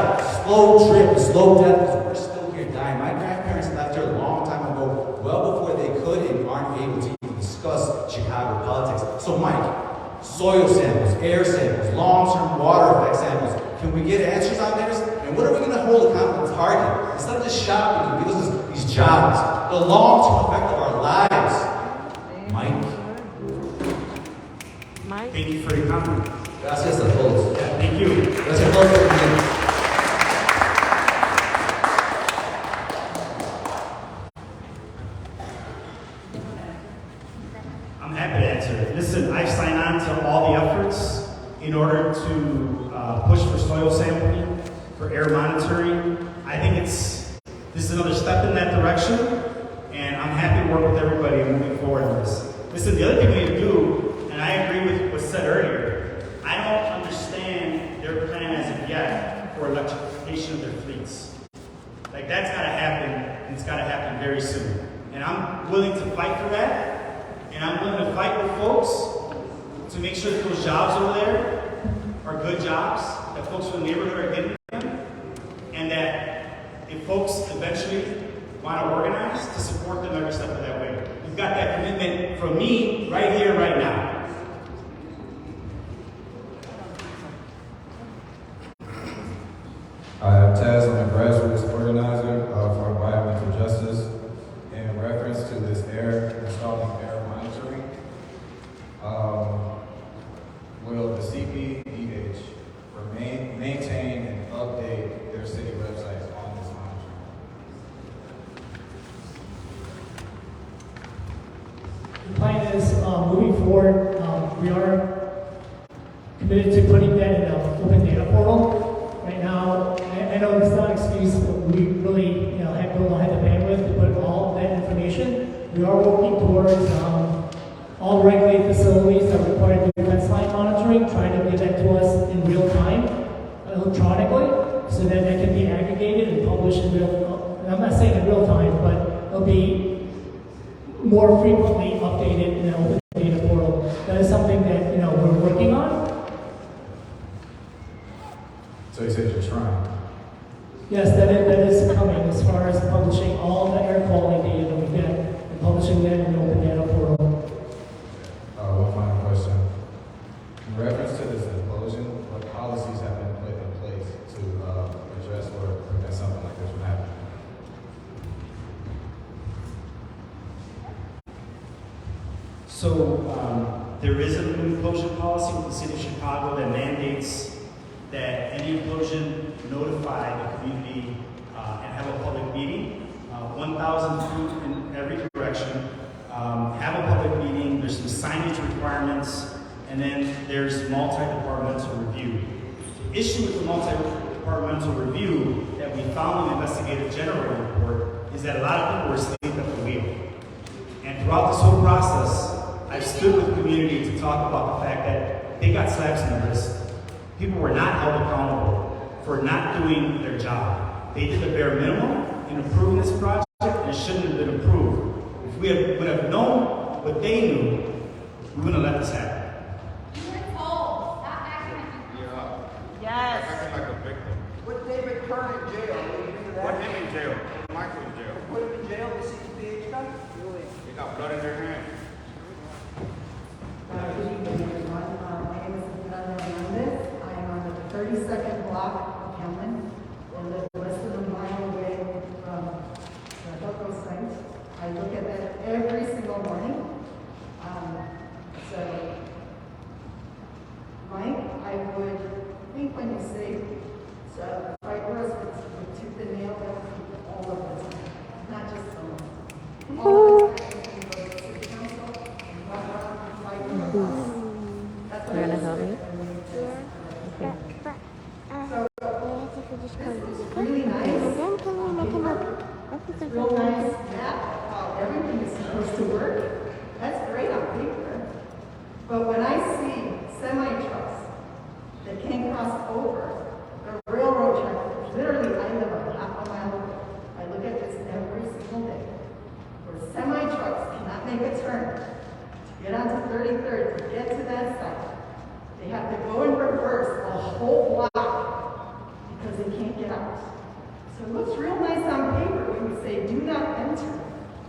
slow trip, slow death, because we're still here dying. My grandparents left here a long time ago, well before they could and aren't able to even discuss Chicago politics. So Mike, soil samples, air samples, long-term water effect samples, can we get answers on this? And what are we going to hold accountable to Target? Instead of just shopping and give us these jobs, the long-term effect of our lives. Mike. Thank you for your comment. Gracias a todos. Yeah, thank you. Gracias a todos por venir. I'm happy to answer. Listen, I sign on to all the efforts in order to push for soil sampling, for air monitoring. I think this is another step in that direction, and I'm happy to work with everybody moving forward on this. Listen, the other thing we need to do, and I agree with what was said earlier, I don't understand their plan as of yet for electrification of their fleets. Like, that's got to happen, and it's got to happen very soon. And I'm willing to fight for that, and I'm willing to fight with folks to make sure that those jobs over there are good jobs, that folks from the neighborhood are getting them, and that if folks eventually want to organize, to support them every step of that way. You've got that commitment from me right here, right now. I'm Taz, I'm a grassroots organizer for environmental justice. In reference to this installing air monitoring, will the CPDH maintain and update their city websites on this monitoring? The plan is, moving forward, we are committed to putting that in an open data portal. Right now, I know it's not an excuse, but we really, don't have the bandwidth to put all of that information. We are working towards all regulated facilities that require the defense line monitoring, trying to get that to us in real time, electronically, so that that can be aggregated and published in real. I'm not saying in real time, but it'll be more frequently updated in an open data portal. That is something that we're working on. So you said you're trying. Yes, that is coming as far as publishing all the air quality data that we get and publishing that in an open data portal. One final question. In reference to this implosion, how So there is an implosion policy with the city of Chicago that mandates that any implosion notify the community and have a public meeting. 1,000 feet in every direction. Have a public meeting. There's some signage requirements, and then there's multi-departmental review. The issue with the multi-departmental review that we found in the investigative general report is that a lot of people were asleep at the wheel. And throughout this whole process, I've stood with the community to talk about the fact that they got slaps in the wrist. People were not held accountable for not doing their job. They did the bare minimum in approving this project, and it shouldn't have been approved. If we would have known what they knew, we wouldn't have let this happen. Yes. Acting like a victim. Put David Kern in jail. Will you do that? Put him in jail. Michael in jail. Put him in jail, the CPH guy? They got blood in their hands. Good evening, everyone. My name is Fernanda Hernandez. I am on the 32nd block of Hellman. I live less than a mile away from the Hilco site. I look at that every single morning. So, Mike, I would think when you say fibers with tooth and nail, that would be all of the time, not just some. All of the time, you go to city council, and walk around and fight for the boss. That's what I just said when we did. So, this is really nice. It's real nice map of how everything is supposed to work. That's great on paper. But when I see semi-trucks that can't cross over the railroad track, literally I live a half a mile away. I look at this every single day. Where semi-trucks cannot make a turn to get onto 33rd, to get to that site. They have to go in reverse a whole block because they can't get out. So it looks real nice on paper when you say do not enter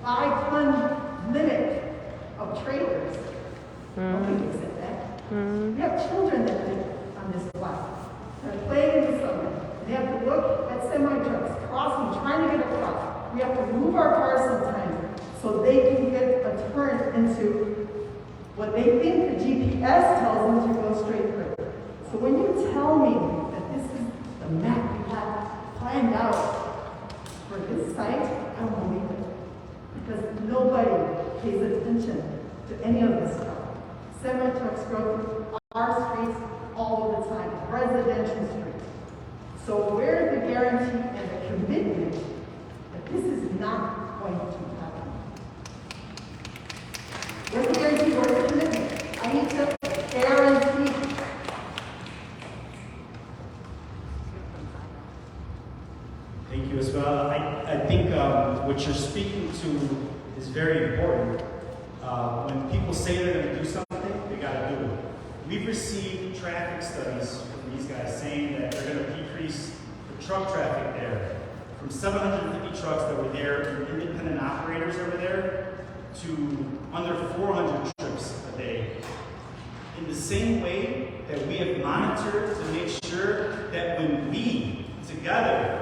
5-ton limit of trailers. Nobody looks at that. We have children that live on this block. They're playing in the summer. They have to look at semi-trucks crossing, trying to get across. We have to move our cars sometimes so they can get a turn into what they think the GPS tells them to go straight through. So when you tell me that this is the map we have planned out for this site, I don't believe it. Because nobody pays attention to any of this stuff. Semi-trucks go through our streets all of the time, residential streets. So where's the guarantee and the commitment that this is not going to happen? Where's the guarantee, where's the commitment? I need to guarantee. Thank you as well. I think what you're speaking to is very important. When people say they're going to do something, they got to do it. We've received traffic studies from these guys saying that they're going to decrease the truck traffic there from 750 trucks that were there from independent operators over there to under 400 trips a day. In the same way that we have monitored to make sure that when we together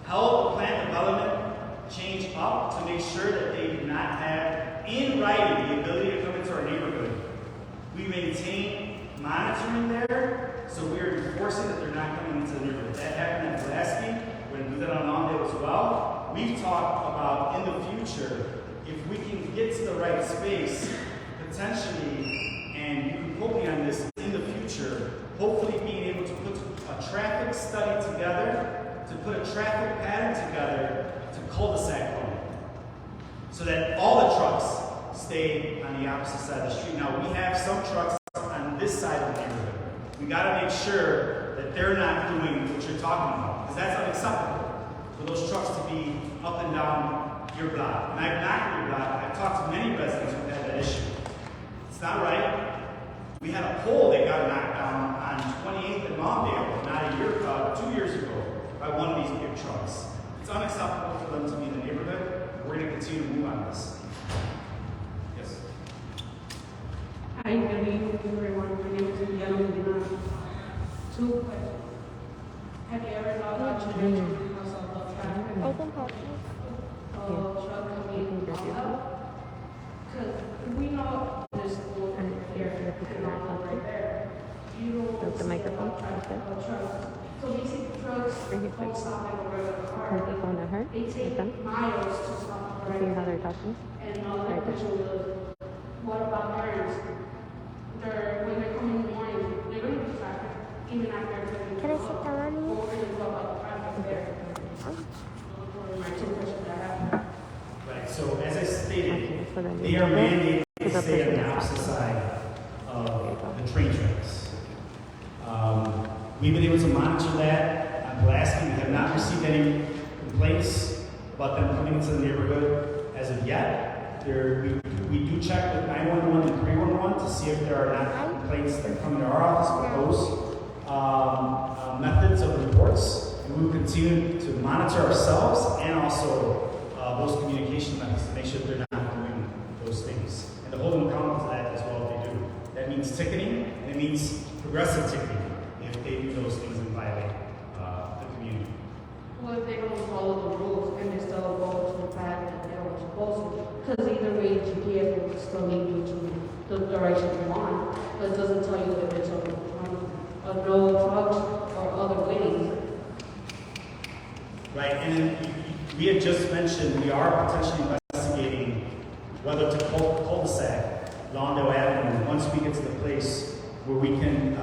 held the plant development change up to make sure that they did not have in writing the ability to come into our neighborhood. We maintain monitoring there, so we are enforcing that they're not coming into the neighborhood. That happened at Pulaski. We're going to do that on Lawndale as well. We've talked about in the future, if we can get to the right space, potentially, and you can quote me on this, in the future, hopefully being able to put a traffic study together, to put a traffic pattern together to cul-de-sac road, so that all the trucks stay on the opposite side of the street. Now, we have some trucks on this side of the neighborhood. We got to make sure that they're not doing what you're talking about, because that's unacceptable for those trucks to be up and down your block. And I've knocked your block. I've talked to many residents who've had that issue. It's not right. We had a pole that got knocked down on 28th and Lawndale not 2 years ago by one of these big trucks. It's unacceptable for them to be in the neighborhood. We're going to continue to move on this. Yes. Hi, good evening, everyone. My name is Diana Medina. 2 questions. Have you ever thought about changing because of the traffic? Truck coming out? Because we know trucks. So basically, trucks don't stop like a regular car. Hold the phone to her. They take Listen. miles to stop a See regular how they're talking? And another question was, what about parents? When they come in the morning, they're going to be traffic, even after everything. Can I sit down? What we're going to do about the traffic there? Those were my two questions I have. Right, so as I stated, Okay, so then they you are do this. mandated So to the stay on person the is opposite talking. side of the train tracks. We've been able to monitor that on Pulaski. We have not received any complaints about them coming into the neighborhood as of yet. We do check with 911 and 311 to see if there are not complaints that come into our office with those methods of reports. And we will continue to monitor ourselves and also those communication methods to make sure they're not doing those things. And to hold them accountable to that as well if they do. That means ticketing, and it means progressive ticketing if they do those things and violate the community. Well, if they don't follow the rules and they still go to the path that they're supposed to, because either way, GPS will still lead you to the direction you want, but it doesn't tell you if it's a no trucks or other ways. Right, and then we had just mentioned we are potentially investigating whether to cul-de-sac Lawndale Avenue once we get to the place where we can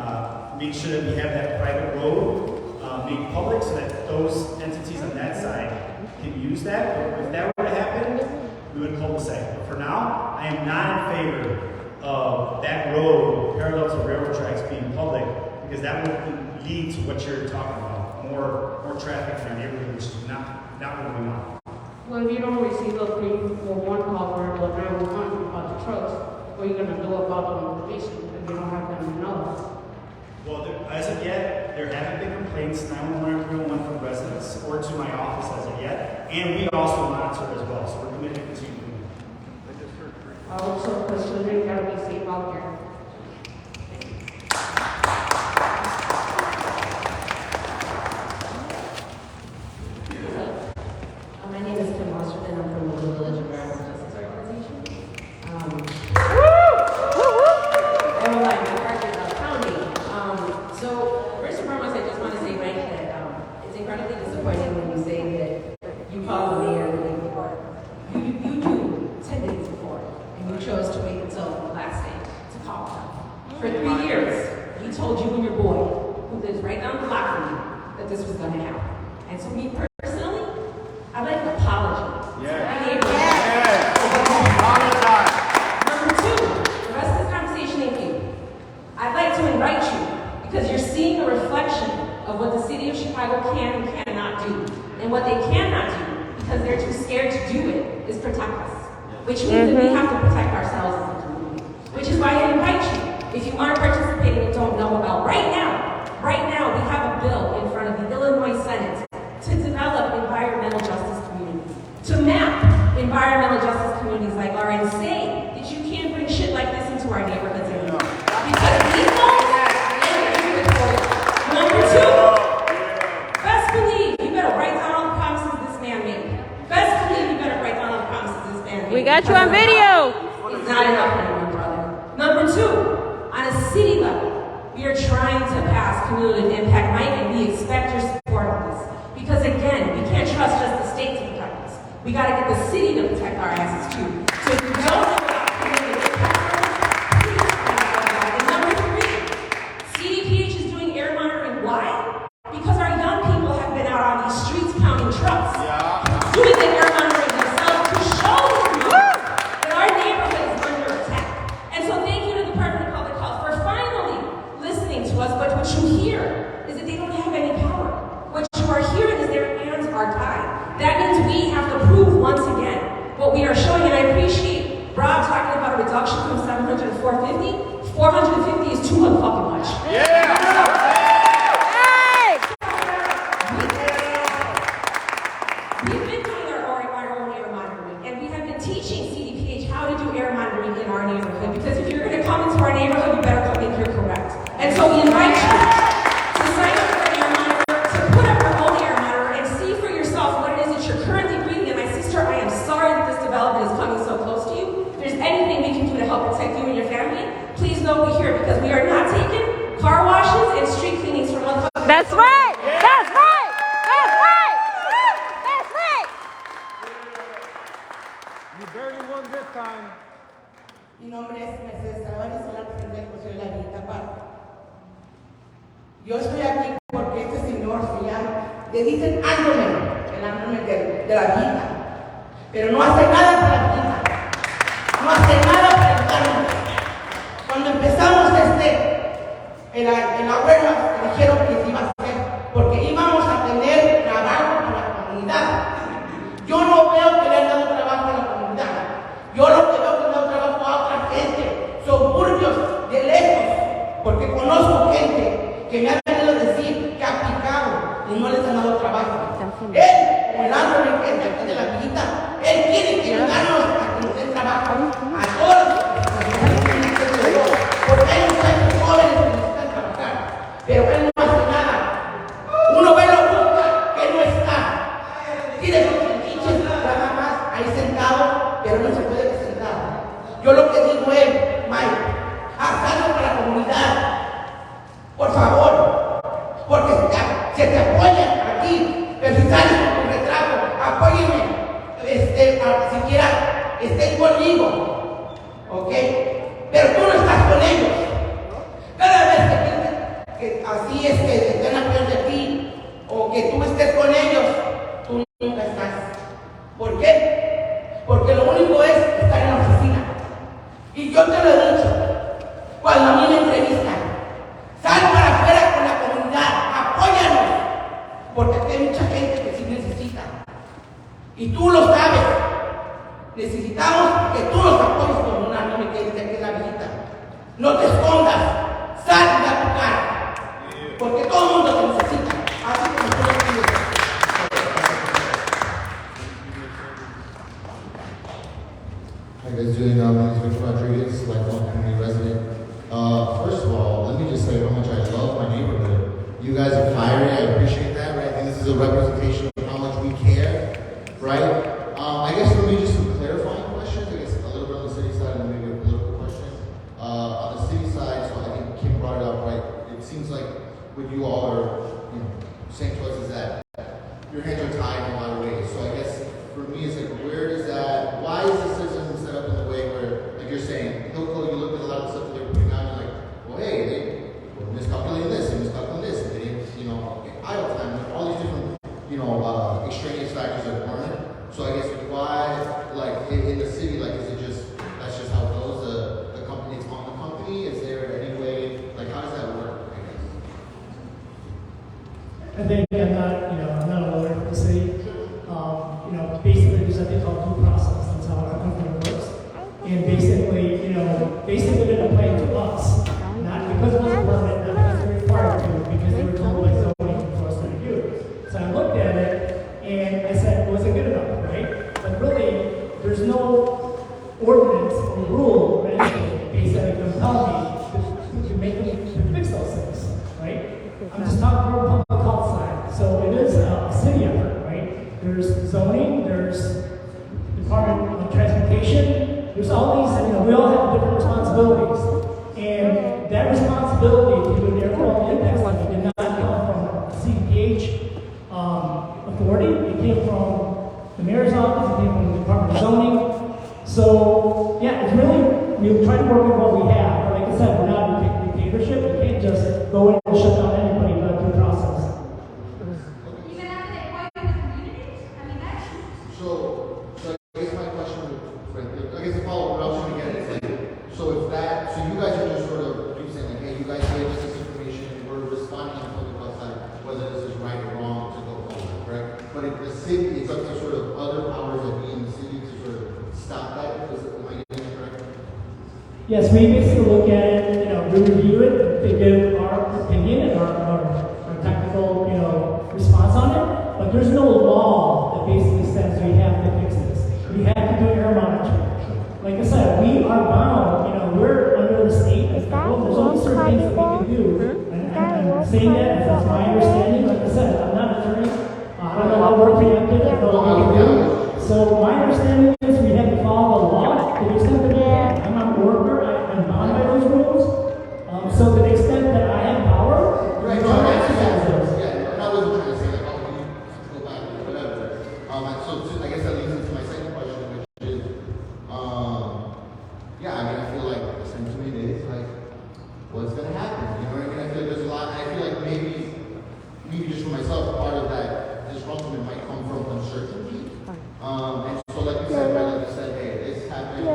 make sure that we have that private road made public so that those entities on that side can use that. But if that were to happen, we would cul-de-sac. But for now, I am not in favor of that road parallel to railroad tracks being public because that would lead to what you're talking about, more traffic in our neighborhood, which is not what we want. Well, if you don't receive a 311 call or a 911 about the trucks, what are you going to do about the notification if you don't have them to know? Well, as of yet, there haven't been complaints, 911 from residents or to my office as of yet, and we also monitor as well, so we're committed to continue doing that. Also, because children got to be safe out there. My name is Kim Osterman. I'm from the Village Environmental Justice Organization. My heart is pounding. So, first and foremost, I just want to say, Mike, that it's incredibly disappointing when you say that you called the mayor the day before. You knew 10 days before, and you chose to wait until the last day to call him. For 3 years, he told you and your boy, who lives right down the block from you, that this was going to happen. And so, me personally, I'd like an apology. Number two, the rest of this conversation ain't you. I'd like to invite you because you're seeing a reflection of what the city of Chicago can and cannot do. And what they cannot do, because they're too scared to do it, is protect us. Which means that we have to protect ourselves as a community. Which is why I invite you, if you aren't participating and don't know about, right now we have a bill in front of the Illinois Senate to develop environmental justice communities, to map environmental justice communities like ours and say that you can't bring shit like this into our neighborhoods anymore. Because we don't agree with it. Number two, best believe you better write down all the promises this man made. Best believe you better write down all the promises this man made. We got you on video. It's not enough anymore, brother. Number two, on a city level, we are trying to pass cumulative impact, Mike, and we expect your support on this. Because again, we can't trust just the state to protect us. We got to get the city to protect our asses too. So if you don't know about cumulative impact, please find out about it. And number three, CDPH is doing air monitoring. Why? Because our young people have been out on these streets counting trucks, doing the air monitoring themselves to show that our neighborhood is under attack. And so thank you to the Department of Public Health for finally listening to us. But what you hear is that they don't have any power. What you are hearing is their hands are tied. That means we have to prove once again what we are showing. And I appreciate Rob talking about a reduction from 700 to 450. 450 is too fucking much. We've been doing our own air monitoring, and we have been teaching CDPH how to do air monitoring in our neighborhood. Because if you're going to come into our neighborhood, you better come in here correct. And so we invite you to sign up for an air monitor, to put up your own air monitor, and see for yourself what it is that you're currently breathing. And my sister, I am sorry that this development is coming so close to you. If there's anything we can do to help protect you and your family, please know we're here because we are not taking car washes and street cleanings from other That's right. That's right. That's right. That's right. You barely won this time. Mi nombre es Mercedes Tavares, soy la presidenta del Consejo de la Villita Park. Yo estoy aquí porque este señor se llama, le dicen el ándome de la Villita, pero no hace nada para la Villita, no hace nada para el ándome. Cuando empezamos en la huelga, me dijeron que se iba a hacer, porque íbamos a tener trabajo para la comunidad. Yo no veo que le han dado trabajo a la comunidad. Yo lo que veo que le han dado trabajo a otra gente, suburbios de lejos, porque conozco gente que me ha venido a decir que ha aplicado y no les han dado trabajo. Él, como el árbol que es de aquí de la Villita, él quiere que ayudarnos a que nos den trabajo a todos. Porque hay muchachos jóvenes que necesitan trabajar, pero él no hace nada. Uno ve lo busca, que no está. Tiene sus pinches nada más ahí sentado, pero no se puede presentar. Yo lo que digo es, Mike, haz algo para la comunidad. Por favor, porque se te apoyan aquí, pero si sales con tu retrato, apóyenme, siquiera estén conmigo, ¿ok? Pero tú no estás con ellos. Cada vez que piensen que así es que estén apoyando de ti, o que tú estés con ellos, tú nunca estás. ¿Por qué? Porque lo único es estar en la oficina. Y yo te lo he dicho, cuando a mí me entrevistan, sal para afuera con la comunidad, apóyanos, porque aquí hay mucha gente que sí necesita. Y tú lo sabes. Necesitamos que tú nos apoyes con una amiga que es de aquí en la Villita. No te escondas, sal y da tu cara, porque todo el mundo te necesita. Así como tú lo pides. Hi guys, doing my name is Victor Rodriguez, lifelong community resident. First of all, let me just say how much I love my neighborhood. You guys are fiery, I appreciate that, right? I think this is a representation of how much we care, right? I guess for me, just some clarifying questions, I guess a little bit on the city side and then maybe a political question. On the city side, so I think Kim brought it up, right? It seems like what you all are, saying to us is that your hands are tied in a lot of ways. So I guess for me, it's like, where does that, why is the system set up in the way where, like you're saying, Hilco, you look at a lot of stuff that they're putting out, and you're like, well, hey, they were miscalculating this and miscalculating this, and they didn't, idle time, and all these different, extraneous factors that weren't. So I guess why, like, in the city, like, is it just, that's just how it goes, the company, it's on the company, is there any way, like, how does that work, I guess? I think I'm not a lawyer for the city. Basically there's a thing called due process. That's how our company works. And basically, they're playing to us, not because it was a permit, not because they're required to, because they were told by zoning for us to review. So I looked at it and I said, was it good enough, right? But really, there's no ordinance or rule or anything basically compel me to make them to fix those things, right? I'm just talking from a public health side. So it is a city effort, right? There's zoning, there's Department of Transportation, there's all these, we all have different responsibilities. And that responsibility to do an air quality impact study did not come from CDPH authority. It came from the mayor's office, it came from the Department of Zoning. So, yeah, it's really, we try to work with what we have. But like I said, we're not a dictatorship. We can't just go in and shut down anybody without due process. Even after they appoint the communities? I mean, that's... So I guess my question, I guess the follow-up, what I was trying to get is like, so you guys are just sort of, you're saying like, hey, you guys gave us this information, and we're responding on the public health side, whether this is right or wrong to go forward, correct? But if the city, it's up to sort of other powers that be in the city to sort of stop that, am I getting it correct? Yes, we basically look at it, we review it, they give our opinion and our technical, response on it, but there's no law that basically says we have to fix this. We have to do air monitoring. Like I said, we are bound, we're under the state as well. There's only certain things that we can do. And I'm saying that that's my understanding. Like I said, I'm not an attorney. I don't know how we're preempted, I don't know what we can do. So my understanding is we have to follow the law to the extent that we can. I'm not a worker, I'm bound by those rules. So to the extent that I have power, we don't exercise those. feel like maybe just for myself, part of that disruption might come from uncertainty. And so like you said, right, like you said, hey, this happened,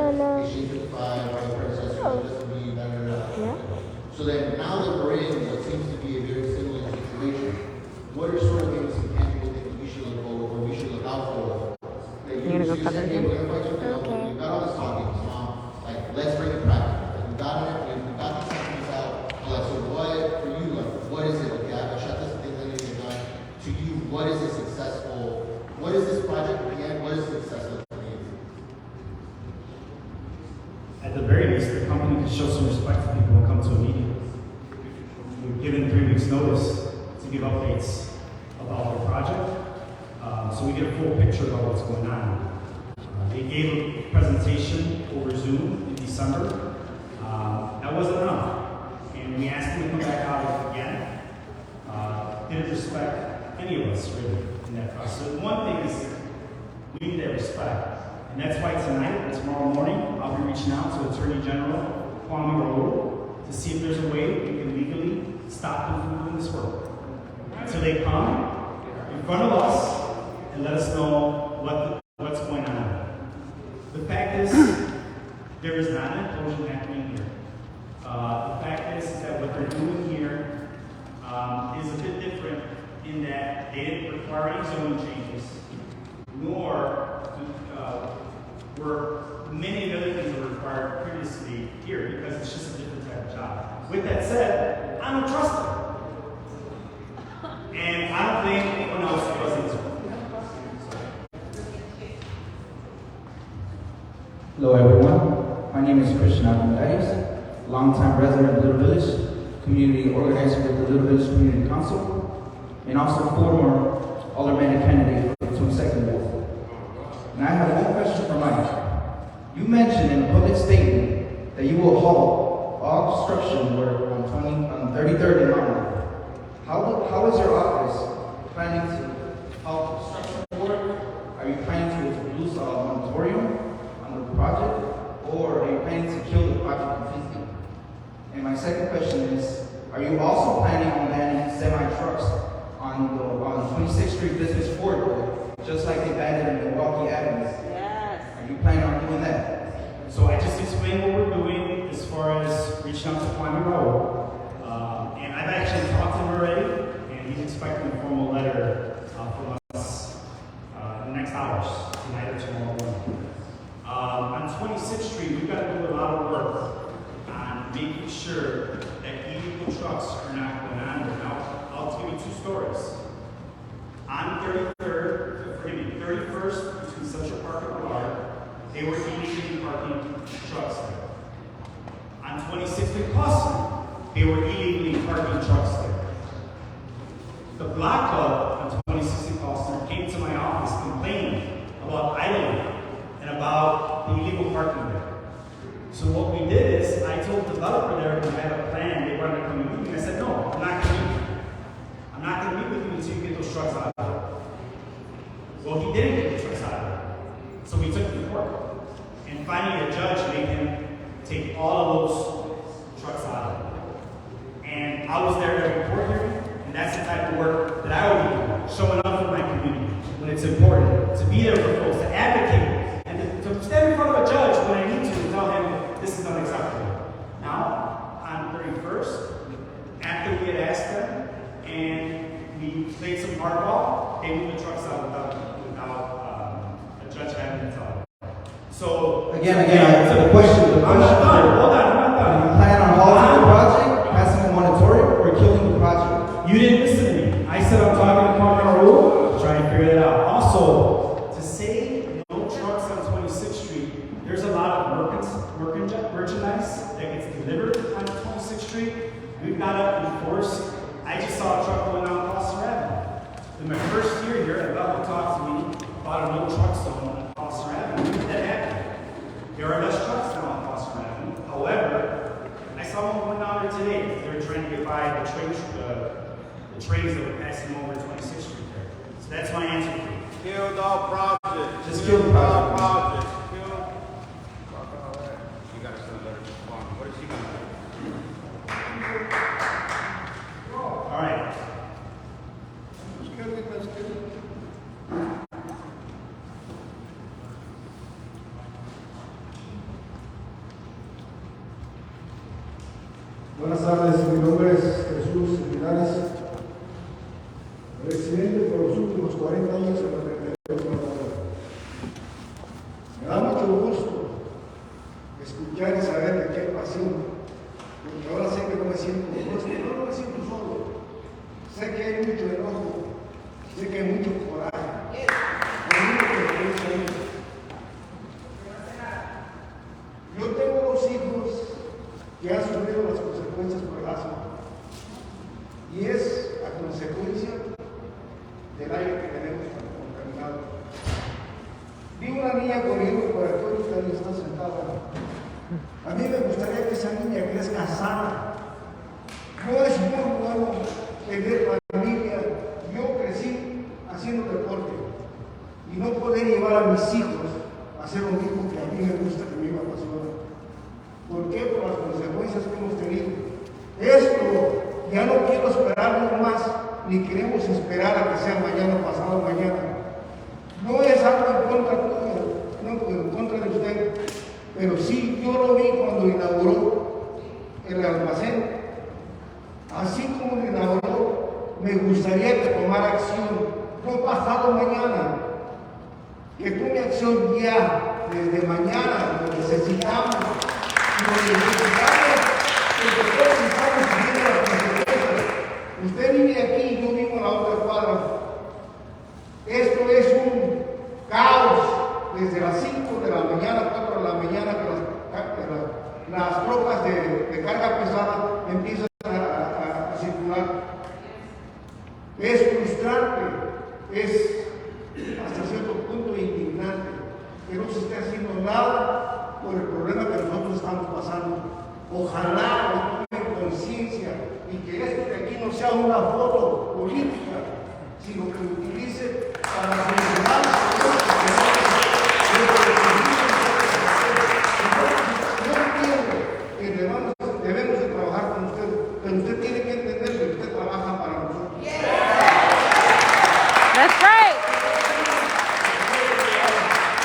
Exchange 55, my predecessor, this will be better. So then now that we're in what seems to be a very similar situation, what are sort of maybe some tangible things we should look for or we should look out for? That you said, hey, we're gonna fight something out, we've got all this talking, like let's bring it practical. Like, we got these things out. Like, so what for you, like what is it? Okay, I've shut this thing that need to get done. To you, what is a successful, what is this project at the end? What is successful for you? At the very least, the company can show some respect to people who come to a meeting. We've given 3 weeks notice to give updates about the project, so we get a full picture of what's going on. They gave a presentation over Zoom in December. That wasn't enough, and we asked them to come back out again. Didn't respect any of us really in that process. So one thing is we need that respect. And that's why tonight and tomorrow morning, I'll be reaching out to Attorney General Kwame Raoul to see if there's a way we can legally stop them from doing this work. So they come in front of us and let us know what's going on. The fact is, there is not an implosion happening here. The fact is that what they're doing here is a bit different in that they didn't require any zoning changes, nor were many other things that were required previously here because it's just a different type of job. With that said, I don't trust them. And I don't think anyone else does either. Hello everyone, my name is Christian Alcantarias, longtime resident of Little Village, community organizer with the Little Village Community Council, and also former aldermanic candidate for the 22nd Ward. And I have one question for Mike. You mentioned in a public statement that you will halt all construction work on 33rd and Mountain. How is your office planning to halt construction work? Are you planning to introduce a moratorium on the project, or are you planning to kill the project completely? And my second question is, are you also planning on banning semi-trucks on the 26th Street Business Corridor, just like they banned it in Milwaukee Avenue? Yes. Are you planning on doing that? So I just explained what we're doing as far as reaching out to Kwame Raoul. And I've actually talked to him already, and he's expecting a formal letter from us in the next hours, tonight or tomorrow morning. On 26th Street, we've got to do a lot of work on making sure that illegal trucks are not going on there. Now, I'll give you 2 stories. On 31st, between Central Park and Boulevard, they were illegally parking trucks there. On 26th and Cluster, they were illegally parking trucks there. The Block Club on 26th and Cluster came to my office complaining about idling and about the illegal parking there. So what we did is, I told the developer there who had a plan, they wanted to come and meet me. I said, no, I'm not going to meet with you. I'm not going to meet with you until you get those trucks out of there. Well, he didn't get the trucks out of there. So we took them to court. And finally, a judge made him take all of those trucks out of there. And I was there at every court hearing, and that's the type of work that I will be doing, showing up for my community when it's important, to be there for folks, to advocate, and to stand in front of a judge when I need to tell him this is unacceptable. Now, on 31st, after we had asked them, and we played some hardball, they moved the trucks out without a judge having to tell them. So Again, the question. I'm not done. Hold on, I'm not done. Do you plan on halting the project, passing a moratorium, or killing the project? You didn't listen to me. I said I'm talking to Kwame Raoul to try and figure that out. Also, to say no trucks on 26th Street, there's a lot of merchandise that gets delivered on 26th Street. We've got to enforce. I just saw a truck going down Foster Avenue. In my first year here, a developer talked to me about a no truck zone on Foster Avenue. That happened. There are less trucks now on Foster Avenue. However, I saw one going down there today. They were trying to get by the trains that were passing over 26th Street there. So that's my answer for you. Kill dog project. Just kill the project. Project. Kill. You gotta send a letter to Kwame. What is he gonna do? All tardes, mi nombre es Jesús Linares, residente por los últimos 40 años en la Federación de Guadalajara. Me da mucho gusto escuchar y saber de qué pasión, porque ahora sé que no me siento solo, no me siento solo. Sé que hay mucho enojo, sé que hay mucho coraje. Yo tengo 2 hijos que han sufrido las consecuencias por el asma, y es a consecuencia del aire que tenemos tan contaminado. Vi una niña corriendo por aquí, ahorita ella está sentada. A mí me gustaría que esa niña crezca sana. No es muy bueno tener familia. Yo crecí haciendo deporte y no poder llevar a mis hijos a hacer lo mismo que a mí me gusta, que a mí me apasiona. ¿Por qué? Por las consecuencias que hemos tenido. Esto ya no quiero esperarlo más, ni queremos esperar a que sea mañana o pasado mañana. No es algo en contra tuyo, no en contra de usted, pero sí yo lo vi cuando inauguró el almacén. Así como lo inauguró, me gustaría que tomara acción, no pasado mañana, que tome acción ya, desde mañana, lo necesitamos. Usted vive aquí, yo vivo en la otra cuadra. Esto es un caos desde las 5 de la mañana, 4 de la mañana, que las trocas de carga pesada empiezan a circular. Es frustrante, es hasta cierto punto indignante que no se esté haciendo nada por el problema que nosotros estamos pasando. Ojalá lo tomen conciencia y que esto de aquí no sea una foto política, sino que lo utilice para solucionar los problemas que tenemos. Yo entiendo que debemos de trabajar con usted, pero usted tiene que entender que usted trabaja para nosotros. That's right.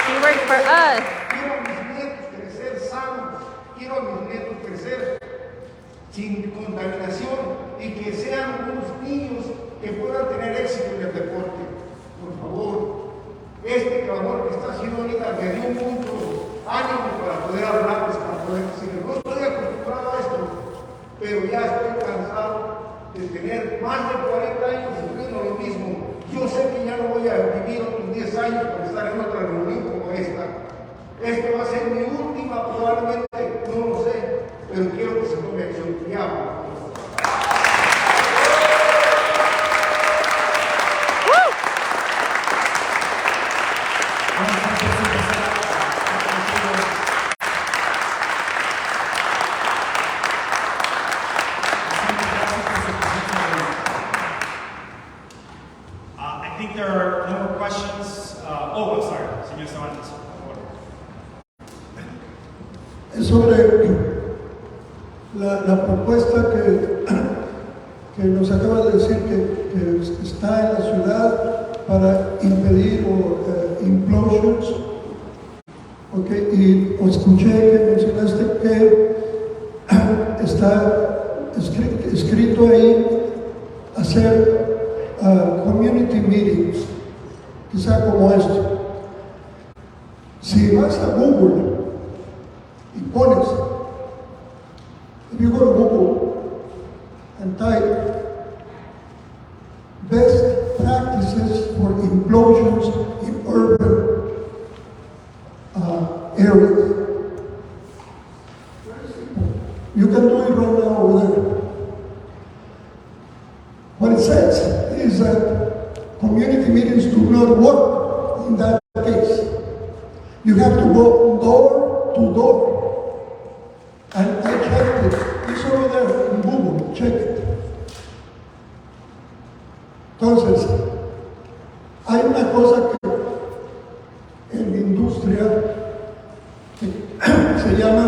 He works for us. Quiero a mis nietos crecer sanos, quiero a mis nietos crecer sin contaminación y que sean unos niños que puedan tener éxito en el deporte. Por favor, este clamor que está haciendo ahorita me dio mucho ánimo para poder hablarles, para poder decirles. No estoy acostumbrado a esto, pero ya estoy cansado de tener más de 40 años sufriendo lo mismo. Yo sé que ya no voy a vivir otros 10 años para estar en otra reunión como esta. Esto va a ser mi última, probablemente, no lo sé, pero quiero que se tome acción ya. I think there are no more questions. I'm sorry, señor Cervantes. Es sobre la propuesta que nos acaba de decir que está en la ciudad para impedir implosions. Okay, y escuché que mencionaste que está escrito ahí hacer community meetings, quizá como esto. Si vas a Google y pones, if you go to Google and type best practices for implosions in urban areas, you can do it right now over there. What it says is that community meetings do not work in that case. You have to go door to door. And I checked it. It's over there in Google. Check it. Entonces, hay una cosa que en la industria se llama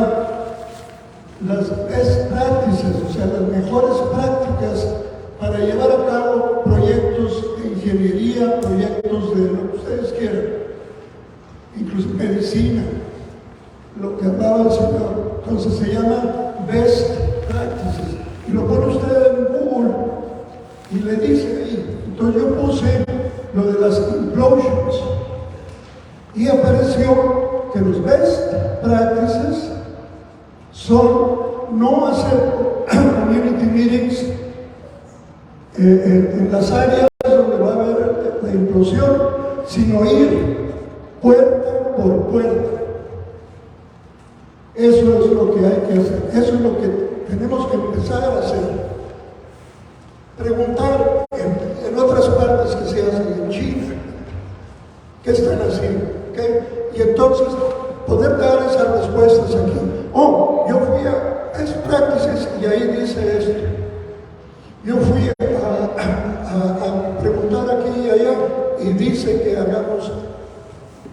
las best practices, o sea, las mejores prácticas para llevar a cabo proyectos de ingeniería, proyectos de lo que ustedes quieran, incluso medicina, lo que hablaba el señor. Entonces se llama best practices y lo le dice ahí. Entonces yo puse lo de las implosions y apareció que los best practices son no hacer community meetings en las áreas donde va a haber la implosión, sino ir puerta por puerta. Eso es lo que hay que hacer, eso es lo que tenemos que empezar a hacer. Preguntar en otras partes que se hacen en China, ¿qué están haciendo? ¿Qué? Y entonces poder dar esas respuestas aquí. Oh, yo fui a best practices y ahí dice esto. Yo fui a preguntar aquí y allá y dice que hagamos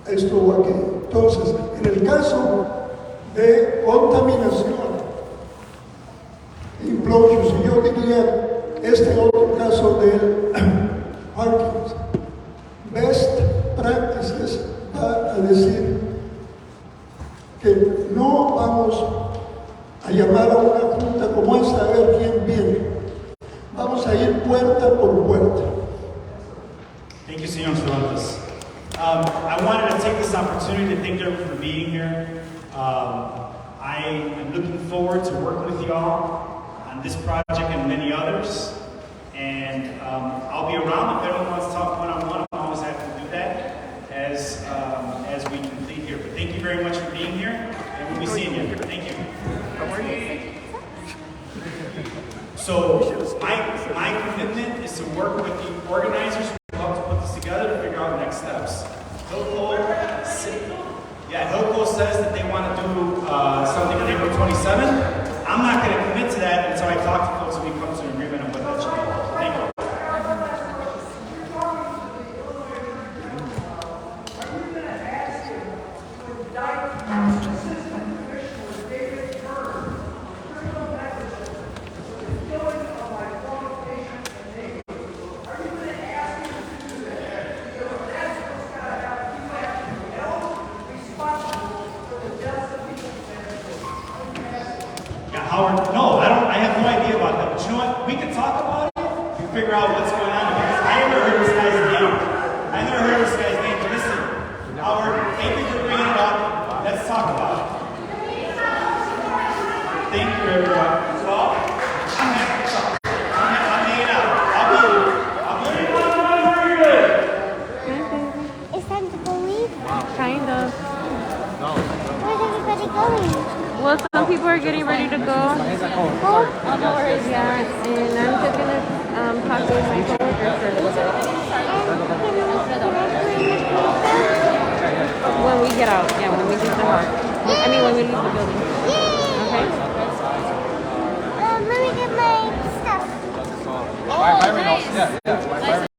esto o aquello. Entonces, en el caso de contaminación, implosions, y yo diría este otro caso del Parkinson, best practices va a decir que no vamos a llamar a una junta como esta a ver quién viene. Vamos a ir puerta por puerta. Thank you, Senor Cervantes. I wanted to take this opportunity to thank everyone for being here. I am looking forward to working with y'all on this project and many others. And I'll be around if anyone wants to talk one-on-one. I'm always happy to do that as we complete here. But thank you very much for being here, and we'll be seeing you. Thank you. So my commitment is to work with the organizers who helped to put this together to figure out next steps. Hilco says that they want to do something on April 27th. I'm not going to commit to that until I talk to folks and we come to an agreement on what that should be. Thank you. Howard, no, I have no idea about that. But you know what? We can talk about it and figure out what's going on because I never heard this guy's name. I never heard this guy's name. But listen, Howard, thank you for bringing it up. Let's talk about it. Thank you, everyone. Well, I'm happy to talk. I'm hanging out. I'll be here. It's time to go leave? Kind of. Where's everybody going? Well, some people are getting ready to go. Oh, no worries. Yeah, and I'm just gonna talk to my coworkers for a little bit. When we get out, yeah, when we leave the house. I mean, when we leave the building. Okay? Let me get my stuff. Oh, nice. Yeah.